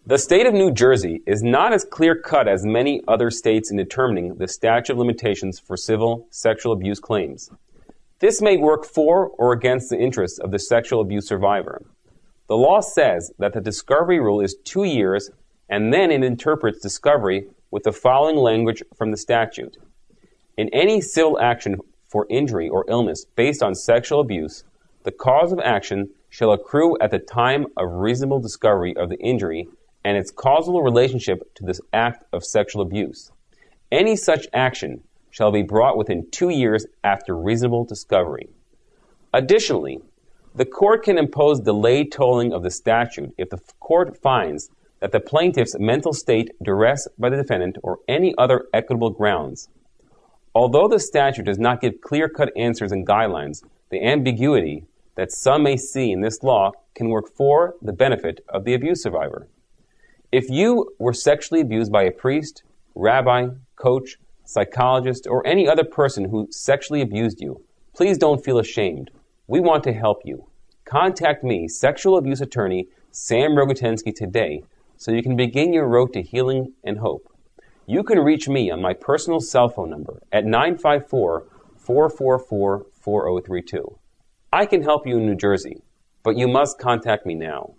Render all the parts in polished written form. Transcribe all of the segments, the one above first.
The state of New Jersey is not as clear-cut as many other states in determining the statute of limitations for civil sexual abuse claims. This may work for or against the interests of the sexual abuse survivor. The law says that the discovery rule is 2 years, and then it interprets discovery with the following language from the statute. In any civil action for injury or illness based on sexual abuse, the cause of action shall accrue at the time of reasonable discovery of the injury and its causal relationship to this act of sexual abuse. Any such action shall be brought within 2 years after reasonable discovery. Additionally, the court can impose delayed tolling of the statute if the court finds that the plaintiff's mental state, duress by the defendant, or any other equitable grounds. Although the statute does not give clear-cut answers and guidelines, the ambiguity that some may see in this law can work for the benefit of the abuse survivor. If you were sexually abused by a priest, rabbi, coach, psychologist, or any other person who sexually abused you, please don't feel ashamed. We want to help you. Contact me, sexual abuse attorney Sam Rogutensky, today so you can begin your road to healing and hope. You can reach me on my personal cell phone number at 954-444-4032. I can help you in New Jersey, but you must contact me now.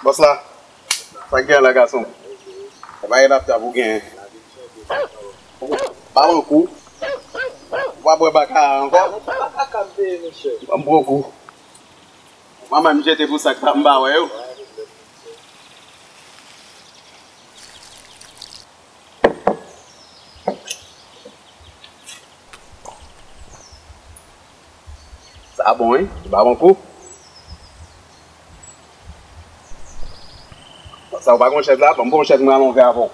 Boss là, ça gagne la garçon. Ça va y aller après vous gagne. Pas beaucoup. Va boire baka encore. Pas beaucoup. Maman me jette pour ça que t'as m'ba ouais. Ça bon hein? Pas bon coup. Ça va pas chef là, bon chef nous allons faire avant.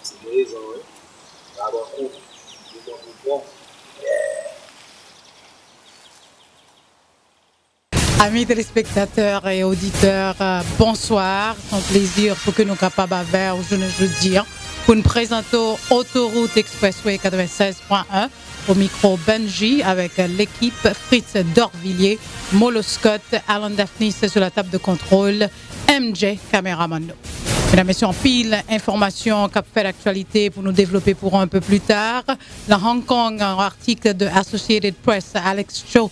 C'est raison, hein. D'abord coup, Amis téléspectateurs et auditeurs, bonsoir. C'est un plaisir pour que nous capables de faire aujourd'hui pour nous présenter Autoroute Expressway 96.1 au micro Benji avec l'équipe Fritz Dorvillier, Molo Scott, Alan Daphnis sur la table de contrôle, MJ caméraman. Mesdames et messieurs, en pile information qui fait l'actualité pour nous développer pour un peu plus tard. Dans Hong Kong, un article de Associated Press, Alex Cho,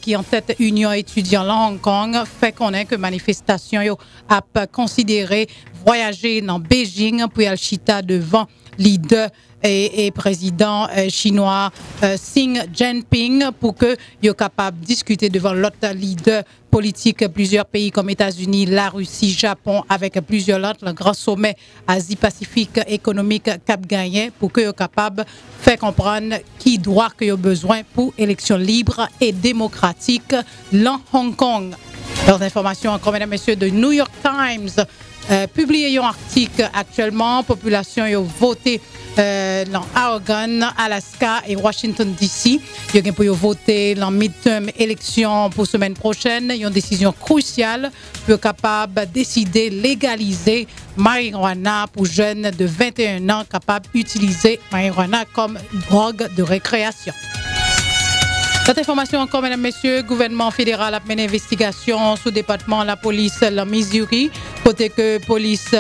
qui est en tête Union étudiant en Hong Kong, fait connaître que manifestation a considéré voyager dans Beijing pour aller chita devant leader et président chinois Xi Jinping pour que soient capable de discuter devant l'autre leader politique plusieurs pays comme États-Unis, la Russie, Japon, avec plusieurs autres, le grand sommet Asie-Pacifique économique Cap gagné pour que soient capable de faire comprendre qui doit que ont besoin pour élections libres et démocratiques dans Hong Kong. Leurs informations encore, mesdames et messieurs, de New York Times publié un article actuellement, population a voté dans Oregon, Alaska et Washington DC. Ils ont voté dans midterm élection pour semaine prochaine. Ils ont une décision cruciale pour être capable de décider légaliser marijuana pour jeunes de 21 ans capables d'utiliser marijuana comme drogue de récréation. Cette information encore, mesdames, messieurs, le gouvernement fédéral a mené une investigation sous le département de la police de Missouri, côté que police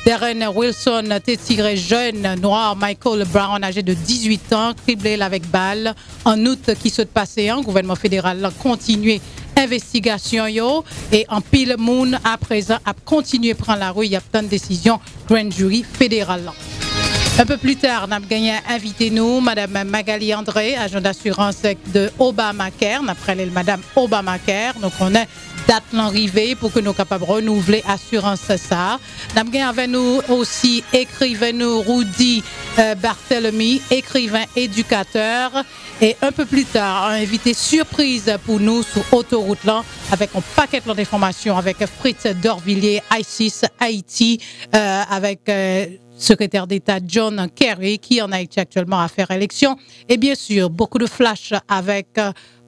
Darren Wilson a tiré jeune noir Michael Brown, âgé de 18 ans, criblé avec balle. En août, qui s'est passé, le gouvernement fédéral a continué l'investigation et en pile moon à présent a continué à prendre la rue. Il y a plein de décisions grand jury fédéral. Un peu plus tard, on a gagné invité nous, Madame Magali André, agent d'assurance de Obamacare. Après Madame Obamacare, donc on a date l'arrivée pour que nous soyons capables de renouveler l'assurance ça. On a gagné avec nous aussi écrivain nous Rudy Barthélemy, écrivain éducateur. Et un peu plus tard, un invité surprise pour nous sur Autoroute là, avec un paquet d'informations avec Fritz Dorvillier, ISIS, Haïti, avec secrétaire d'État John Kerry, qui en Haïti actuellement à faire élection. Et bien sûr, beaucoup de flash avec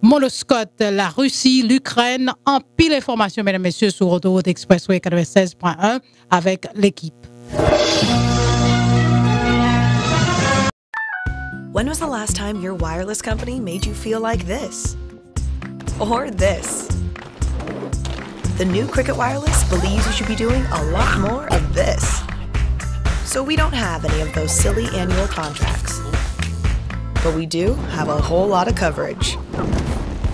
Moloscott, la Russie, l'Ukraine. En pile information, mesdames et messieurs, sur Autoroute Expressway 96.1 avec l'équipe. When was the last time your wireless company made you feel like this? Or this? The new Cricket Wireless believes you should be doing a lot more of this. So we don't have any of those silly annual contracts. But we do have a whole lot of coverage.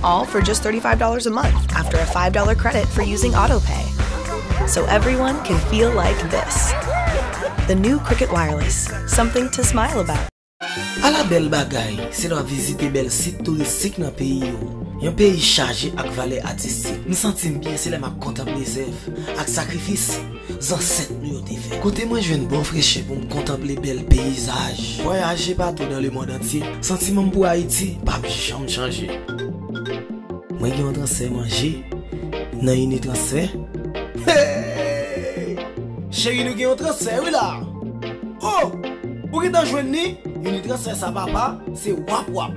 All for just $35 a month after a $5 credit for using AutoPay. So everyone can feel like this. The new Cricket Wireless, something to smile about. À la belle bagaille, c'est la visiter bel site touristique dans pays yo. Un pays chargé avec valeur artistique. Nous sentim bien c'est là m'a contempler zèv avec sacrifice ancêtres nous ont fait. Côté moi je viens bon fraîcheur pour me contempler bel paysage. Voyager partout dans le monde entier. Sentiment pour Haïti pas jamais changer. Moi qui en train manger dans une transfert. Hey! Chérie nous qui en transfert oui là. Oh! Pour que t'en joigne ni, une transfert ça papa, c'est wap wap.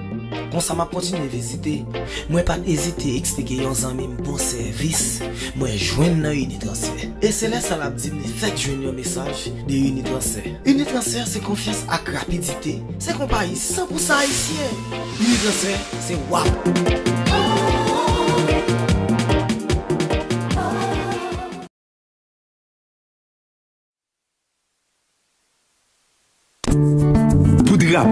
Quand ça m'a continué à visiter, moi pas hésiter à expliquer aux amis bon service, moi joindre dans Unitransfert. Et c'est là ça l'a dit me fait joindre un message de Unitransfert. Unitransfert c'est confiance et rapidité, c'est compagnie 100% haïtien. Unitransfert c'est wap.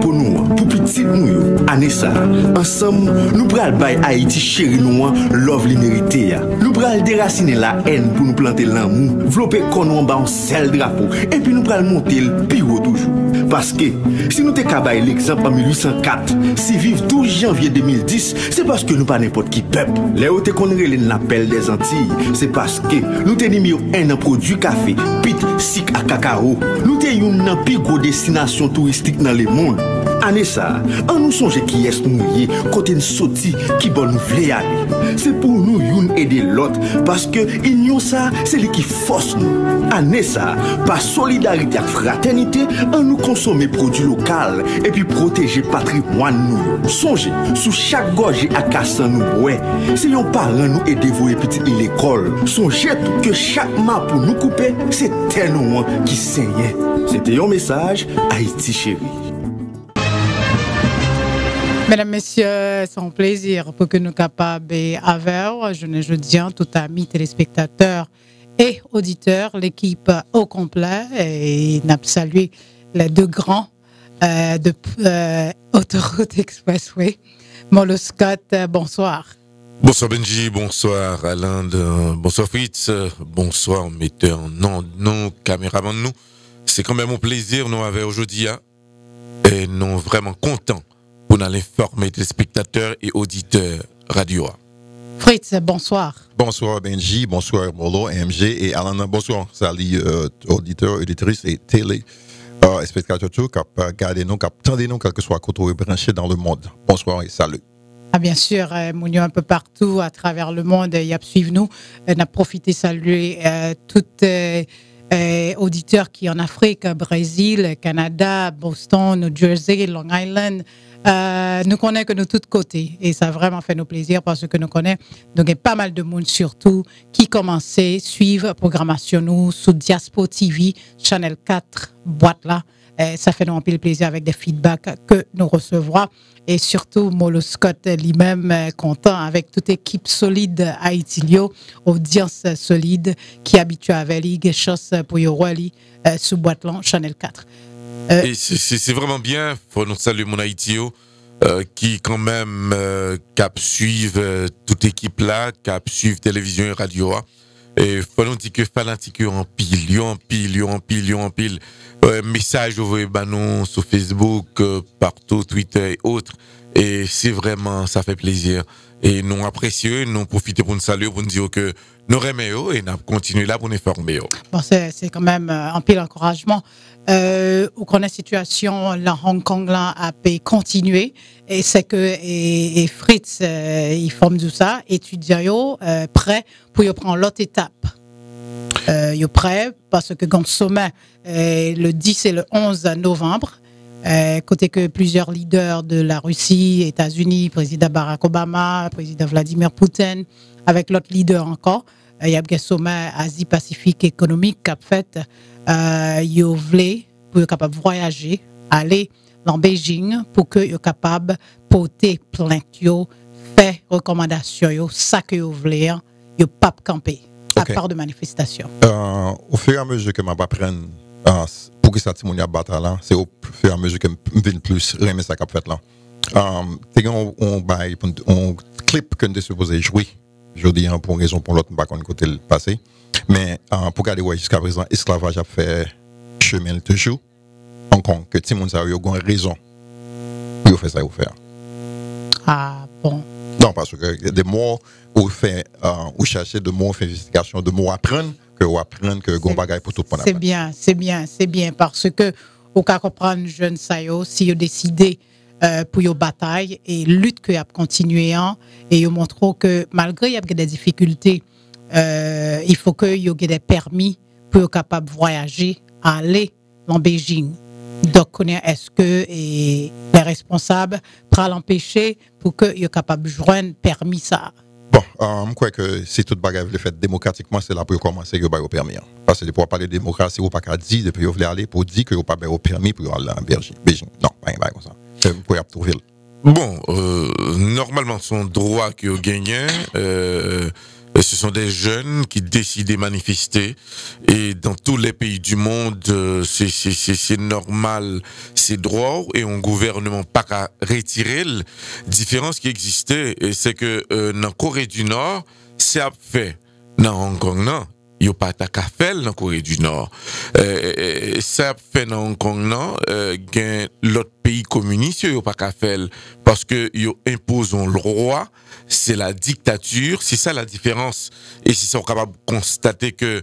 Pour nous, pour petit nous, Anessa, ensemble, nous pral bay Haïti chéri nous, love li mérité. Nous pral déraciner la haine pour nous planter l'amour, développer qu'on en bas un seul drapeau, et puis nous pral monter le pire toujours. Parce que, si nous te kabay l'exemple en 1804, si vive 12 janvier 2010, c'est parce que nous pas n'importe qui peuple. Les où te connaît l'appel des Antilles, c'est parce que nous te numéro 1 en produit café, pit, sic à cacao. Nous te une plus grosse destination touristique dans le monde. Anessa, on nous songe qui est nous côté une sortie qui bon nous vle aller. C'est pour nous une aider l'autre parce que union ça c'est lui qui force nous. Anessa, par solidarité et fraternité, on nous consommer produits locaux et puis protéger patrimoine nous. Songez sous chaque gorge à casser nous ouais. Si on parent nous aider vos petits l'école. Songez que chaque map pour nous couper, c'est tellement qui saignait. C'était un message Haïti chérie. Mesdames, Messieurs, c'est un plaisir pour que nous capables avec, je dis tout amis téléspectateurs et auditeurs, l'équipe au complet, et nous saluons les deux grands de Autoroute Expressway. Moloscott, bonsoir. Bonsoir Benji, bonsoir Alain, bonsoir Fritz, bonsoir metteur, non, caméraman nous. C'est quand même un plaisir nous avec aujourd'hui et nous vraiment contents pour nous informer des spectateurs et auditeurs radio. Fritz, bonsoir. Bonsoir Benji, bonsoir Molo, MG et Alain, bonsoir. Salut auditeurs, auditrices et télé spectateurs qui regardent nous, qui attendent nous, quel que soit côté branché dans le monde. Bonsoir et salut. Ah, bien sûr, Mounio un peu partout à travers le monde, il y a suivi nous. On a profité de saluer toutes auditeurs qui en Afrique, Brésil, Canada, Boston, New Jersey, Long Island. Nous connaissons que nous tous côtés et ça a vraiment fait nos plaisirs parce que nous connaissons donc il y a pas mal de monde surtout qui commençaient à suivre la programmation nous sous Diaspo TV, Channel 4, boîte là. Ça fait nous un peu plaisir avec des feedbacks que nous recevrons et surtout Moloscott lui-même content avec toute équipe solide Haïtilio, audience solide qui habitue avec lui, quelque chose pour y sous boîte là, Channel 4. Et c'est vraiment bien, faut nous saluer mon Haïtio, qui quand même cap suivre toute équipe là, cap suivre télévision et radio. Et faut nous dire que fanatique en pile. Message envoyé nous sur Facebook, partout, Twitter et autres. Et c'est vraiment, ça fait plaisir. Et nous apprécions, nous profitons pour nous saluer, pour nous dire que nous aimons et nous continuons là pour nous former. Bon, c'est quand même un pile encouragement. Où qu'on a situation, la Hong Kong là a pu continuer et c'est que et Fritz il forme tout ça, étudiants prêt pour y prendre l'autre étape. Yo prêt parce que quand sommet le 10 et le 11 novembre, côté que plusieurs leaders de la Russie, États-Unis, président Barack Obama, président Vladimir Poutine, avec l'autre leader encore, il y a un sommet Asie-Pacifique économique qui a fait, yo voulait pour être capable de voyager, aller dans Beijing pour que yo capable porter plainte yo, faire recommandations yo, ça que yo voulez, yo pas camper à part de manifestation. Au fur et à mesure que je apprendre pour que ça timonia bataille là, c'est au fur et à mesure que je viens plus remettre ça qu'a fait là. T'es on clip que nous supposé jouer. Je dis pour une raison pour l'autre, pas qu'on côté le passé. Mais pour garder ouais jusqu'à présent, esclavage a fait chemin toujours. Encore que Timon ça a eu une raison pour faire ça ou faire. Ah bon. Non, parce que des mots ou fait ou chercher de mots, faire investigation, de mots apprendre que gon bagaille pour tout le monde. C'est bien parce que au cas comprendre jeune ça yo si yo décidé pour yo bataille et lutte que y a continué et yo montre que malgré y a des difficultés il faut que yo ait des permis pour être capable voyager aller dans Beijing. Donc, est-ce que les responsables pourraient l'empêcher pour que soient capable de joindre permis ça? Bon, je crois que si toute bagarre est faite démocratiquement, c'est là pour commencer que vous permis. Parce que pour parler de démocratie, vous n'avez pas dire depuis vous voulez aller pour dire que vous n'avez pas permis pour aller en Beijing. Non, pas comme ça. Vous pouvez trouver. Bon, normalement, son droit que vous gagnez, ce sont des jeunes qui décident de manifester et dans tous les pays du monde, c'est normal, c'est droit et un gouvernement pas qu'à retirer. La différence qui existait, c'est que dans Corée du Nord, c'est à fait. Dans Hong Kong, non. Il n'y a pas de faire dans Corée du Nord. Ça fait dans Hong Kong, non. L'autre pays communiste, il n'y a pas de faire parce que ils imposent le roi. C'est la dictature. C'est ça la différence. Et si sont capables de constater que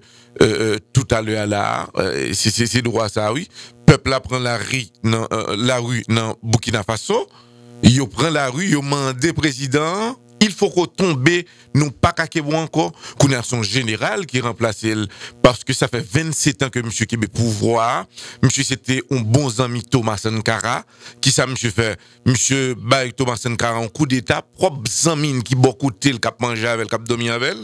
tout à l'heure là, c'est droit ça, oui. Peuple là prend la rue dans Burkina Faso. Il prend la rue, il demande président. Il faut qu'on tombe, non pas qu'à encore, qu'on a son général qui remplace elle, parce que ça fait 27 ans que monsieur Kébé pouvoir, monsieur c'était un bon ami Thomas Sankara, qui ça monsieur fait, monsieur Baye Thomas Sankara en coup d'état, propre ami qui beaucoup tel cap manger avec, cap dormir avec,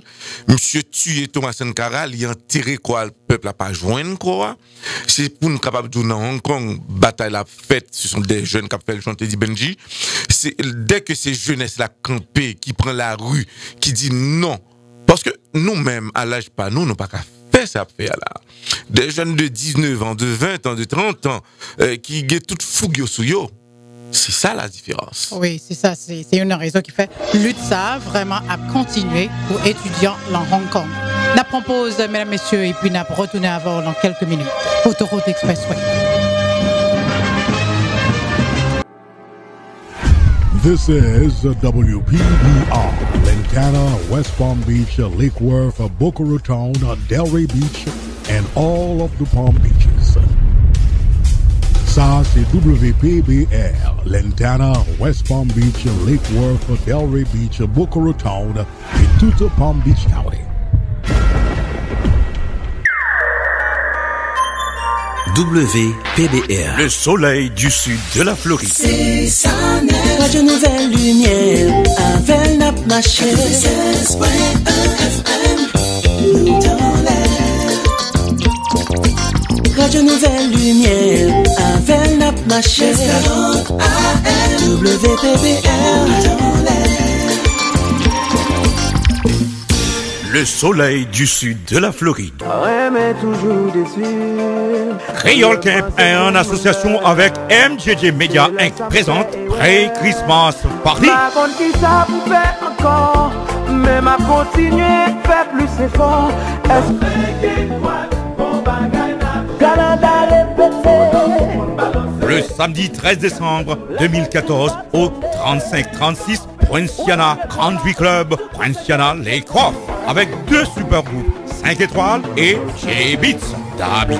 monsieur tué Thomas Sankara, il enterré quoi, le peuple a pas joindre quoi, c'est pour nous capable de dans Hong Kong, bataille la fête, ce sont des jeunes qui fait le chanter dit Benji, c'est dès que ces jeunesses la campé qui prend la rue, qui dit non. Parce que nous-mêmes, à l'âge pas, nous n'avons pas qu'à faire ça faire là. Des jeunes de 19 ans, de 20 ans, de 30 ans, qui ont toute fougue sous yo. C'est ça la différence. Oui, c'est ça. C'est une raison qui fait lutte ça vraiment à continuer pour étudiants dans Hong Kong. N'a propose, mesdames, messieurs, et puis n'a retourné avant dans quelques minutes. Autoroute Expressway. This is WPBR, Lantana, West Palm Beach, Lake Worth, Boca Raton, Delray Beach, and all of the Palm Beaches. Ça, c'est WPBR, Lantana, West Palm Beach, Lake Worth, Delray Beach, Boca Raton, et toute Palm Beach County. WPBR. Le soleil du sud de la Floride. C'est ça, Radio Nouvelle Lumière, avec la marché. 96.1 FM, nous dans l'air. Radio Nouvelle Lumière, avec la marché. 40 AM, WPBR, nous dans l'air. Le soleil du sud de la Floride. Ouais, mais toujours déçu. Creole Camp est en association avec MJJ Media Inc. présente Pré-Christmas Party. Qui ça vous fait encore, mais m'a continué, fait plus effort. Le samedi 13 décembre 2014 au 3536 Poinciana Country Club, Poinciana Lake Worth, avec deux super groupes, 5 étoiles et J-Beats, Da Beats.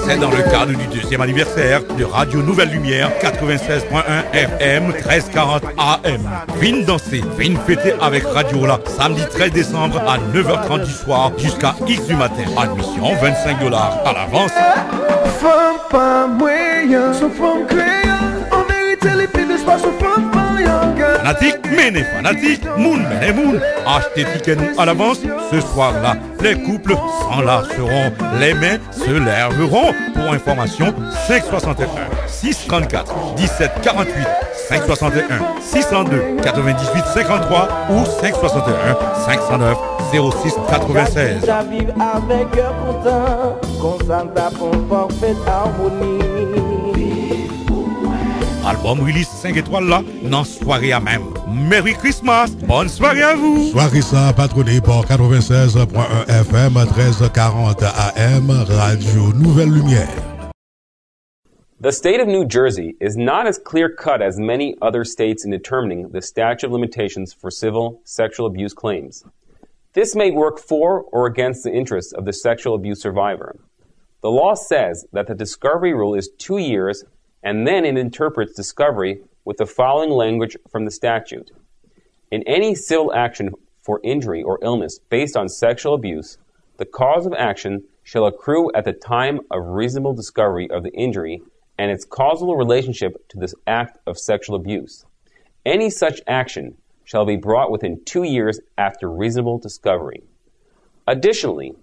C'est dans le cadre du 2e anniversaire de Radio Nouvelle Lumière 96.1 FM 1340 AM. Viens danser, viens fêter avec Radio là samedi 13 décembre à 9h30 du soir jusqu'à X du matin. Admission $25 à l'avance. Femme pas moyen, son femme créole. On mérite les prix d'espace, son femme pas fanatique, mais les fanatiques, moun, mais les moun. Achetez ticket nous à l'avance. Ce soir-là, les couples s'enlaceront, les mains se lèveront. Pour information, 561 634 1748 561 602 98 53 ou 561 509 06 96. J'arrive avec cœur content, concentre pour parfaite harmonie. Album release 5 étoiles là, dans soirée à même. Merry Christmas, bonne soirée à vous. Soirée ça patronné par 96.1 FM 1340 AM Radio Nouvelle Lumière. The state of New Jersey is not as clear-cut as many other states in determining the statute of limitations for civil sexual abuse claims. This may work for or against the interests of the sexual abuse survivor. The law says that the discovery rule is 2 years, and then it interprets discovery with the following language from the statute. In any civil action for injury or illness based on sexual abuse, the cause of action shall accrue at the time of reasonable discovery of the injury and its causal relationship to this act of sexual abuse. Any such action shall be brought within 2 years after reasonable discovery. Additionally,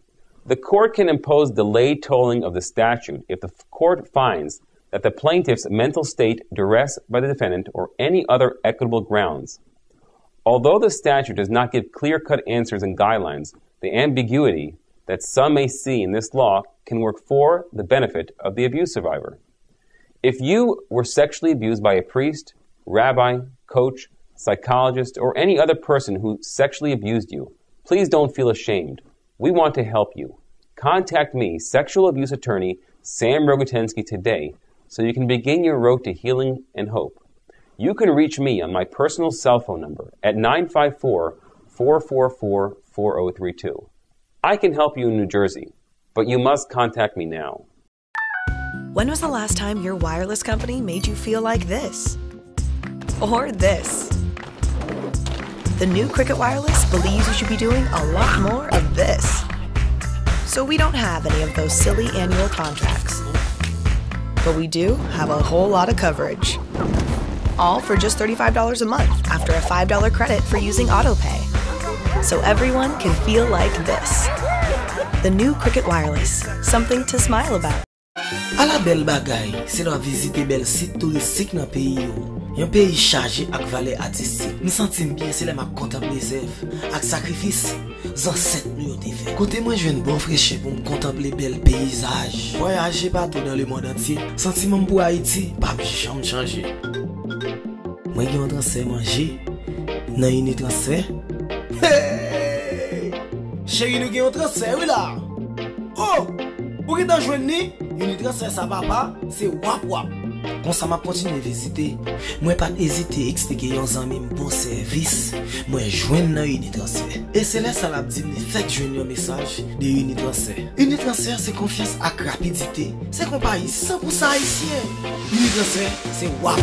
the court can impose delayed tolling of the statute if the court finds that the plaintiff's mental state duress by the defendant or any other equitable grounds. Although the statute does not give clear-cut answers and guidelines, the ambiguity that some may see in this law can work for the benefit of the abuse survivor. If you were sexually abused by a priest, rabbi, coach, psychologist, or any other person who sexually abused you, please don't feel ashamed. We want to help you. Contact me, sexual abuse attorney Sam Rogotensky, today so you can begin your road to healing and hope. You can reach me on my personal cell phone number at 954-444-4032. I can help you in New Jersey, but you must contact me now. When was the last time your wireless company made you feel like this? Or this? The new Cricket Wireless believes you should be doing a lot more of this. So we don't have any of those silly annual contracts. But we do have a whole lot of coverage. All for just $35 a month after a $5 credit for using AutoPay. So everyone can feel like this. The new Cricket Wireless, something to smile about. A la belle bagay, c'est la visiter bel site touristique dans pays yo. Un pays chargé ak valeur artistique. Me sentim bien c'est là m'a contempler zèv ak sacrifice ancêtres nous ont fait. Côté moi je viens bon fraîcheur pour me contempler bel paysage. Voyager partout dans le monde entier. Sentiment pour Haïti pas jamais changer. Moi qui on transfert manger dans une transfert. Hey! Chérie nous qui on transfert oui là. Oh! Pour que t'en joigne ni, une transfert ça papa, c'est wap wap. Quand ça m'a continué à visiter, moi pas hésiter à expliquer aux amis bon service, moi joindre dans Unitransfert. Et c'est là ça l'a dit, faites joindre un message de Unitransfert. Unitransfert c'est confiance à rapidité, c'est compagnie 100% haïtien. Unitransfert c'est wap.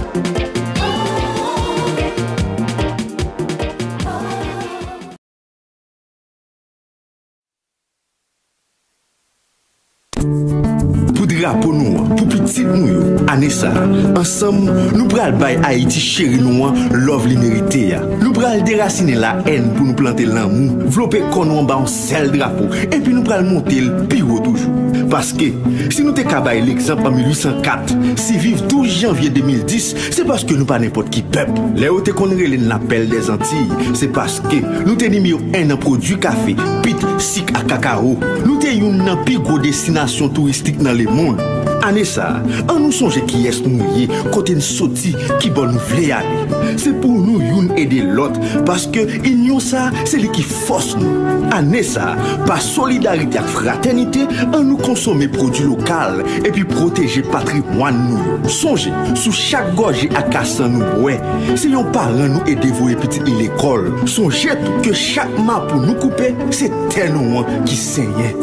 Pour nous, pour petit nous, Anessa, ensemble, nous pral bay Haïti chéri nous, love li mérité. Nous pral déraciner la haine pour nous planter l'amour, vlopper kon en bas un seul drapeau, et puis nous pral monter le plus haut toujours. Parce que, si nous te kabay l'exemple en 1804, si vive 12 janvier 2010, c'est parce que nous pas n'importe qui peuple. Les où te connaît l'appel des Antilles, c'est parce que nous te numéro 1 en produit café, pit, sic à cacao. Nous te une nan pi gros destination touristique dans le monde. Anessa, on nous songe qui est nous yé, côté nous sorti, qui bon nous vle aller. C'est pour nous youn aider l'autre, parce que union ça, c'est lui qui force nous. Anessa, par solidarité et fraternité, on nous consommer produits locaux et puis protéger patrimoine nous. Songez, sous chaque gorge à cassan nous, ouais, c'est yon parent nous aider vous petit l'école. Songez que chaque map pour nous couper, c'est tel nous qui saigne.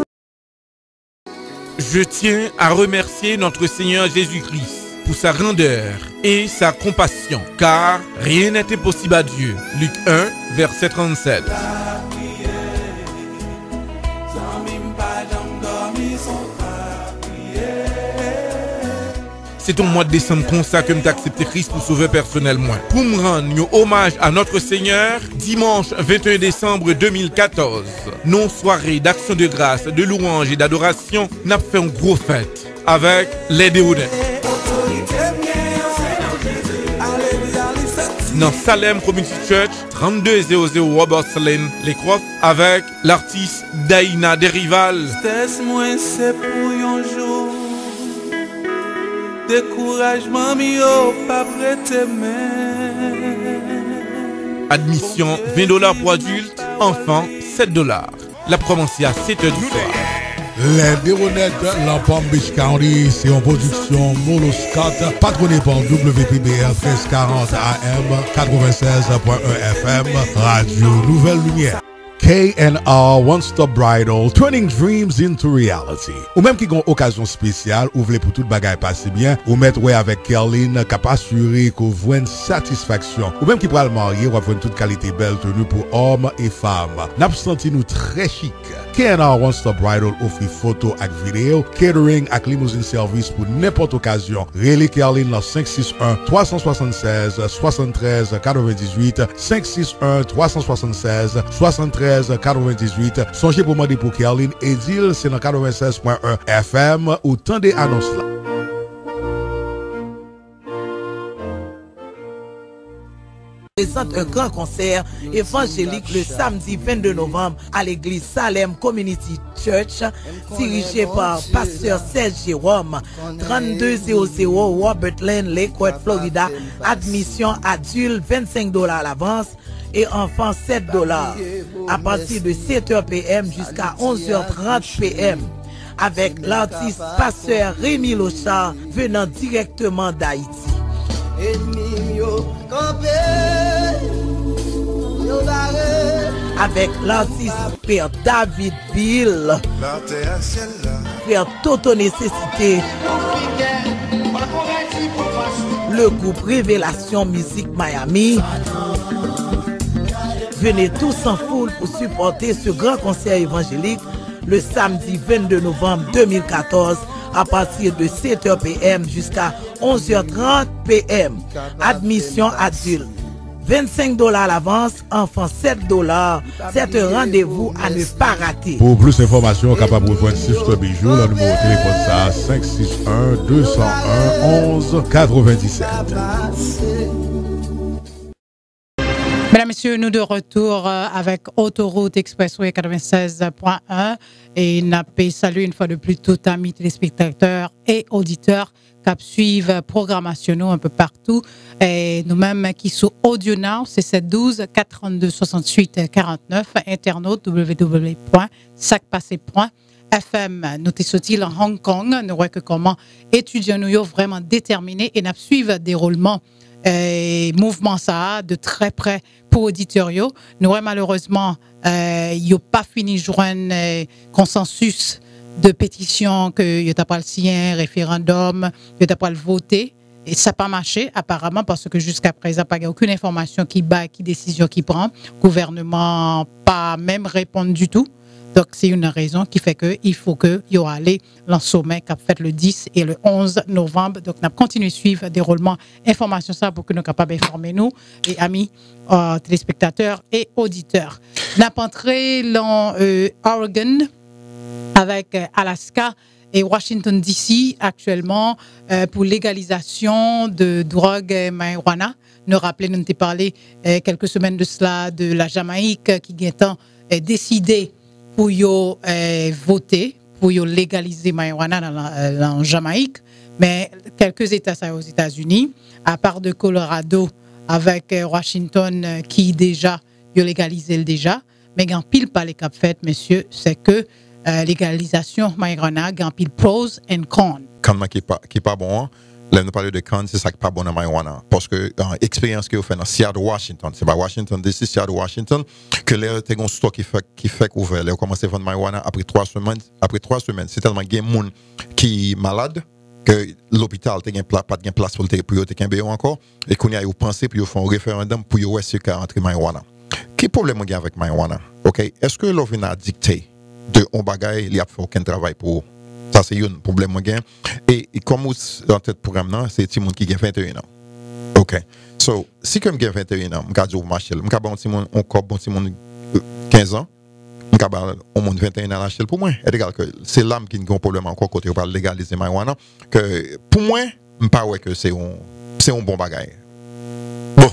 Je tiens à remercier notre Seigneur Jésus-Christ pour sa grandeur et sa compassion, car rien n'est impossible à Dieu. Luc 1, verset 37. C'est au mois de décembre comme ça que j'ai accepté Christ pour sauver personnellement. Pour me rendre un hommage à notre Seigneur, dimanche 21 décembre 2014, nos soirées d'action de grâce, de louange et d'adoration, n'a fait une grosse fête avec les Déodins. Dans Salem Community Church, 3200 Roberts Lane, Les Crofts, avec l'artiste Daina Derival. Découragement mio pas prêter Admission $20 pour adultes, enfants $7. La promotion à 7h du soir. Les Déronettes, la Palm Beach County, c'est en production Molo Scott, patronné par WPBL 1340 AM, 96.1 FM, Radio Nouvelle Lumière. K&R One Stop Bridal, turning dreams into reality. Ou même qui ont occasion spéciale, ou voulez pour toute bagaille passer bien, ou mettre ouais avec Kerline, cap assurer qu'on voit une satisfaction. Ou même qui pourra le marier, ou avoir une toute qualité belle tenue pour hommes et femmes. N'a senti nous très chic. K&R One Stop Bridal offre photo avec vidéo, catering avec limousine service pour n'importe occasion. Relais Kerline dans 561-376-73-98, 561-376-73-98. Songez pour demander pour Kerline et dire c'est dans 96.1 FM ou tant des annonces là. Présente un grand concert évangélique le samedi 22 novembre à l'église Salem Community Church, dirigé par pasteur Serge Jérôme, 3200 Robert Lane, Lakewood, Florida. Admission adulte $25 à l'avance et enfants $7. À partir de 7h PM jusqu'à 11h30 PM. Avec l'artiste pasteur Rémi Lochard venant directement d'Haïti. Avec l'artiste Père David Bill, Père Toto Nécessité, le groupe Révélation Musique Miami. Venez tous en foule pour supporter ce grand concert évangélique le samedi 22 novembre 2014 à partir de 7h PM jusqu'à 11h30 PM. Admission adulte $25 à l'avance, enfants $7. C'est un rendez-vous à ne pas rater. Pour plus d'informations, capable de rejoindre Sister Bijou, le numéro de téléphone ça 561-201-11-97. Mesdames, Messieurs, nous de retour avec Autoroute Expressway 96.1 et n'a pas salué une fois de plus tout amis téléspectateurs et auditeurs qui suivent programmation un peu partout et nous-mêmes qui sont audio now, c'est 712 432 68 49 internaute www.sacpassé.fm. Nous sommes en Hong Kong, nous voyons que comment étudiants nous vraiment déterminés et nous suivons le déroulement mouvement ça de très près pour auditorio. Nous malheureusement il n'y a pas fini de joindre consensus de pétition que il a pas le signer référendum, il a pas le voter et ça n'a pas marché apparemment parce que jusqu'à présent pas aucune information qui bat qui décision qui prend, gouvernement pas même répondre du tout. Donc, c'est une raison qui fait qu'il faut que y aller dans sommet qui a fait le 10 et le 11 novembre. Donc, on a continué à suivre le déroulement information ça pour que nous soyons capables d'informer nous et amis téléspectateurs et auditeurs. On a entré dans Oregon avec Alaska et Washington DC actuellement pour légalisation de drogue marijuana. Nous rappelons, nous avons parlé quelques semaines de cela de la Jamaïque qui a décidé pour voter, pour légaliser marijuana dans Jamaïque, mais quelques États aux États-Unis, à part de Colorado avec Washington qui déjà légalisé déjà, mais en pile pas les cap fait, messieurs, c'est que légalisation marijuana, en pile pros and cons. Quand qui est pas bon, Là, nous parlons de Cannes, c'est ça qui n'est pas bon dans marijuana. Parce que l'expérience que vous faites dans Seattle, Washington, c'est pas Washington DC, Seattle, Washington, que là, tu as un store qui fait ouvert. Là, vous commencez à vendre marijuana après 3 semaines. Après 3 semaines, c'est tellement qu'il y a des gens qui sont malades que l'hôpital n'a pas de place pour le encore. Et qu'on y a pensé pour faire un référendum pour voir si vous entrer marijuana. Quel problème il y a avec marijuana? Okay? Est-ce que l'on a dicté de on bagaille, il n'y a pas aucun travail pour ça? C'est un problème. Et comme dans ce programme, c'est tout le monde qui a 21 ans. OK. So, si comme j'ai 21 ans, je vais marcher, je vais 15 ans, je vais 21 ans acheter pour moi. C'est l'âme qui a un problème encore quand on parle de légaliser marijuana. Que pour moi, je ne pense pas que c'est un bon bagaille. Bon,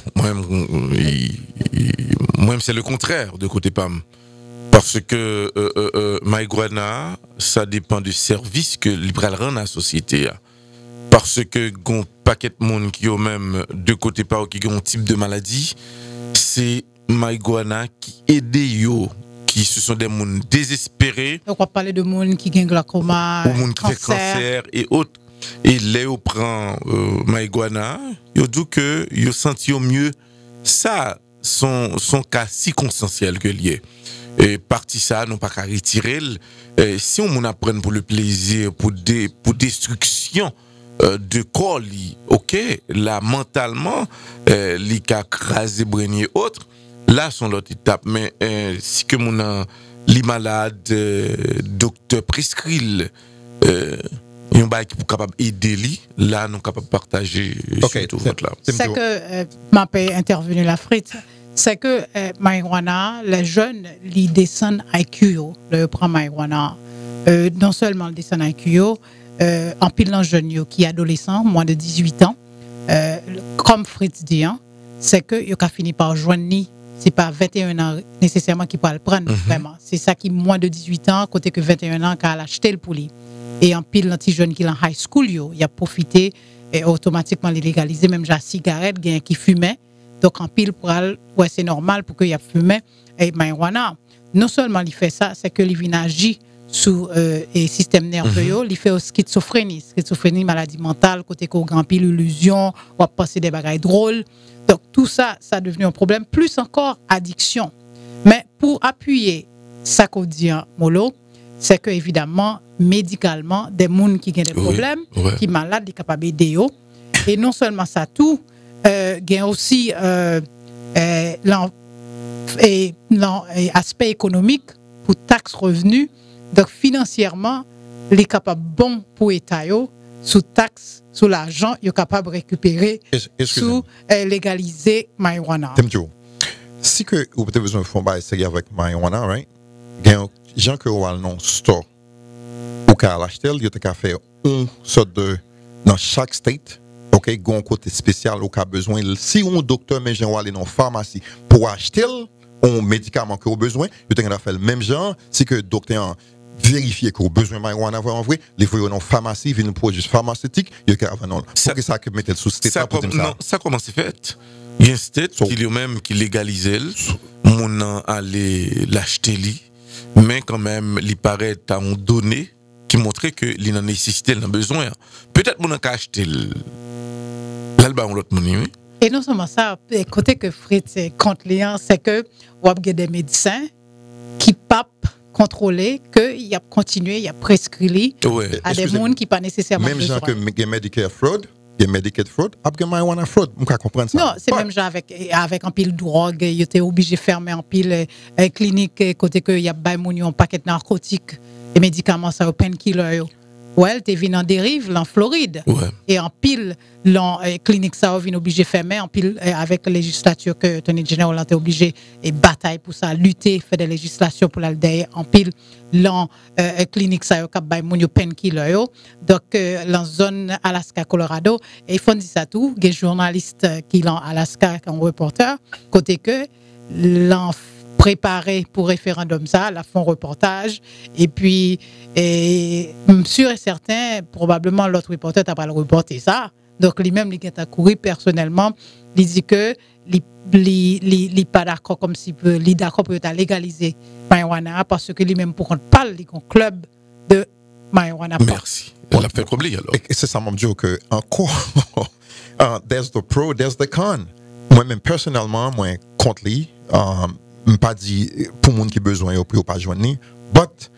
moi, c'est le contraire de côté PAM. Parce que marijuana, ça dépend du service que Libral rend à la société. Parce que un paquet de monde qui ont même de côté par qui ont un type de maladie, c'est marijuana qui aide yo, qui ce sont des monde désespérés. Donc on va parler de monde qui gagne glaucoma, ou monde qui fait cancer et autres. Et là on prend marijuana, yo dit que yo senti mieux ça son cas circonstanciel que lié. Et parti ça non pas qu'à retirer si on apprend pour le plaisir pour destruction de corps OK là mentalement li ka craser brenier autre là sont l'autre étape mais si que mon li malade docteur prescrit yon bail qui pour capable aider li là nous capable partager surtout votre là c'est que m'a intervenu la frite. C'est que marijuana, les jeunes, ils descendent IQ, le prend marijuana. Non seulement ils descendent IQ, en pile jeunes qui est adolescent, moins de 18 ans, comme Fritz dit, c'est que ils ont fini par joindre, c'est pas 21 ans nécessairement qui peut le prendre, vraiment. C'est ça qui moins de 18 ans, côté que 21 ans, qui a acheté le poulet. Et en pile, les jeunes qui sont en high school, il a profité et automatiquement les légaliser, même la cigarette, qui fumait. Donc, en pile, ouais, c'est normal pour qu'il y ait fumé et marijuana. Non seulement il fait ça, c'est que il agit sur le système nerveux, il fait schizophrénie. Schizophrénie, maladie mentale, côté qu'on grand pile illusion, on va passer des bagailles drôles. Donc, tout ça, ça est devenu un problème. Plus encore, addiction. Mais pour appuyer ça qu'on dit, Molo, c'est que, évidemment, médicalement, des gens qui ont des problèmes, qui sont malades, qui sont capables d'aider. Et non seulement ça, tout. Il y a aussi l'aspect économique pour taxes revenus. Donc, financièrement, il est capable bon pour l'État, sous taxes, sous l'argent, il est capable de récupérer, sous légaliser marijuana. Si que vous avez besoin de faire un bail avec marijuana, right? Il y a des gens qui ont un store ou qui ont acheté, il y a des faire une sorte de dans chaque state. OK, gon côté spécial au cas besoin. Si un docteur mais j'ai aller dans pharmacie pour acheter un médicament que vous besoin, vous avez fait le même genre, si que docteur vérifier que vous besoin de marijuana vraiment vrai, les voyons dans pharmacie, viennent produits pharmaceutiques, il y a non. Pour que ça que mettre sous state pour ça. Ça comment c'est fait? Il y a un state qui même qui légalise mon aller l'acheter li, mais quand même il paraît à un donné qui montrait que il en nécessité, il en besoin. Peut-être mon a acheter et non seulement ça, côté que Fritz contre les gens, c'est que vous avez des médecins qui peuvent contrôler qu'il a continué, il a prescrit à des gens qui pas nécessairement même gens que Medicare fraud, il y a Medicaid fraud, après marijuana fraud, on peut comprendre ça. Non, c'est même genre avec un pile de drogue, il était obligé de fermer un pile clinique côté que il y a un paquet de narcotiques et médicaments ça au painkiller. Ouais, t'es venu en dérive en Floride. Ouais. Et en pile, clinique ça vient obligé de fermer, en pile avec la législature que Tony General a obligé et bataille pour ça, lutter, faire des législations pour l'alder, en pile clinique ça cap bay moun yo painkiller. Donc dans zone Alaska Colorado et ils font dire ça tout, des journalistes qui l'ont Alaska comme reporter côté que préparé pour référendum ça, la font reportage et puis sûr et certain probablement l'autre reporter t'a pas le reporter ça. Donc lui-même il a couru personnellement, il dit que il pas d'accord comme si il d'accord pour légaliser marijuana parce que lui-même pour qu'on parle il un club de marijuana. Merci. Elle a fait oublier alors. Et c'est ça mon Dieu que encore there's the pro, there's the con. Moi-même personnellement, moi contre lui, pas dit pour monde qui besoin ou pas joindre, but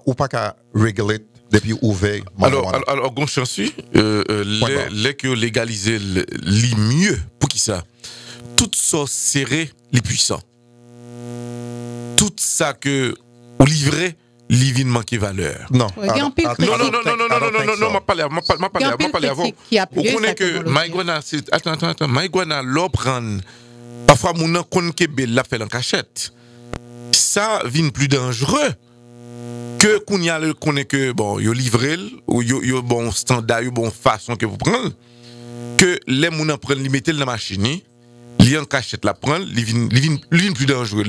ou pas qu'à regulate depuis ouvert. Alors gon chansu les que légaliser les mieux pour qui ça? Tout ça serré les puissants. Tout ça que ou livré li vin manquer valeur. Non. Non, m'a parlé avant. On connaît que marijuana c'est attends, marijuana l'on prend parfois mon connaît que belle la fait en cachette. Ça vient plus dangereux que qu'on y a le connaît que bon, yo livré ou yo bon standard, yo bon façon que vous prendre que les moun prennent li mettre dans machine. Li en cachette la prend, li vin plus dangereux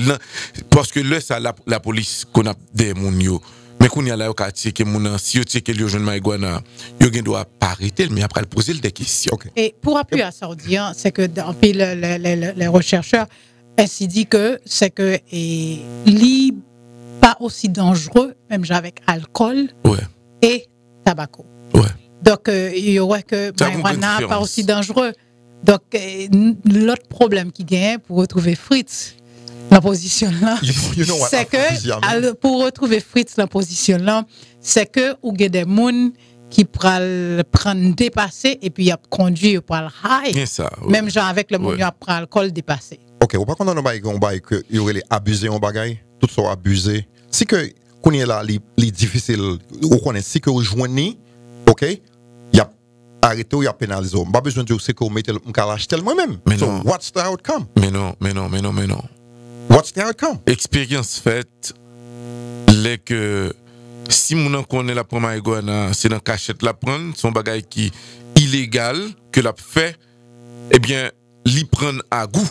parce que là ça la police qu'on a des moun yo mais qu'on y a là au quartier que moun si yo tient que yo jeune marijuana yo gen doit pas arrêter mais après poser des questions. Okay. Et pour appuyer à ça c'est que puis les chercheurs ainsi dit que c'est que li pas aussi dangereux même avec alcool et tabac. Donc il y aurait que marijuana pas aussi dangereux. Donc, l'autre problème qui gagne pour retrouver Fritz, la position là, c'est que pour retrouver Fritz, la position là, c'est que ou y a des gens qui prennent dépassé et puis y a conduit pour le high. Même genre avec le monde qui prend alcool dépassé. OK, ou pas qu'on a un bail que y aurait abusé en bagaille, tout ça abusé. Si que qu'on est là, les difficile ou qu'on est si que vous joignez, OK? Arrêtez ou y a pénalisé. Pas besoin de dire c'est qu'on mette l'acheter moi-même. So what's the outcome? Mais non. What's the outcome? Expérience faite, les que si mon connaît la première marijuana, c'est dans cachette la prendre, son bagage qui illégal que l'a fait, eh bien, l'y prendre à goût.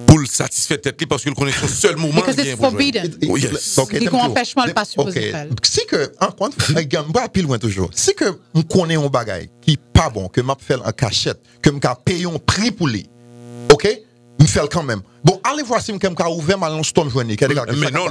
Pour le satisfaire tête parce qu'il connaît son seul moment de bien pour jouer. Il empêchement le pas supposé faire. Si que en compte pas plus loin toujours. Si que on connaît un bagage qui pas bon que m'a fait en cachette, que m'a payer un prix pour lui. OK? Me fait quand même. Bon, allez voir si m'a ouvert mal storm journée. Mais non,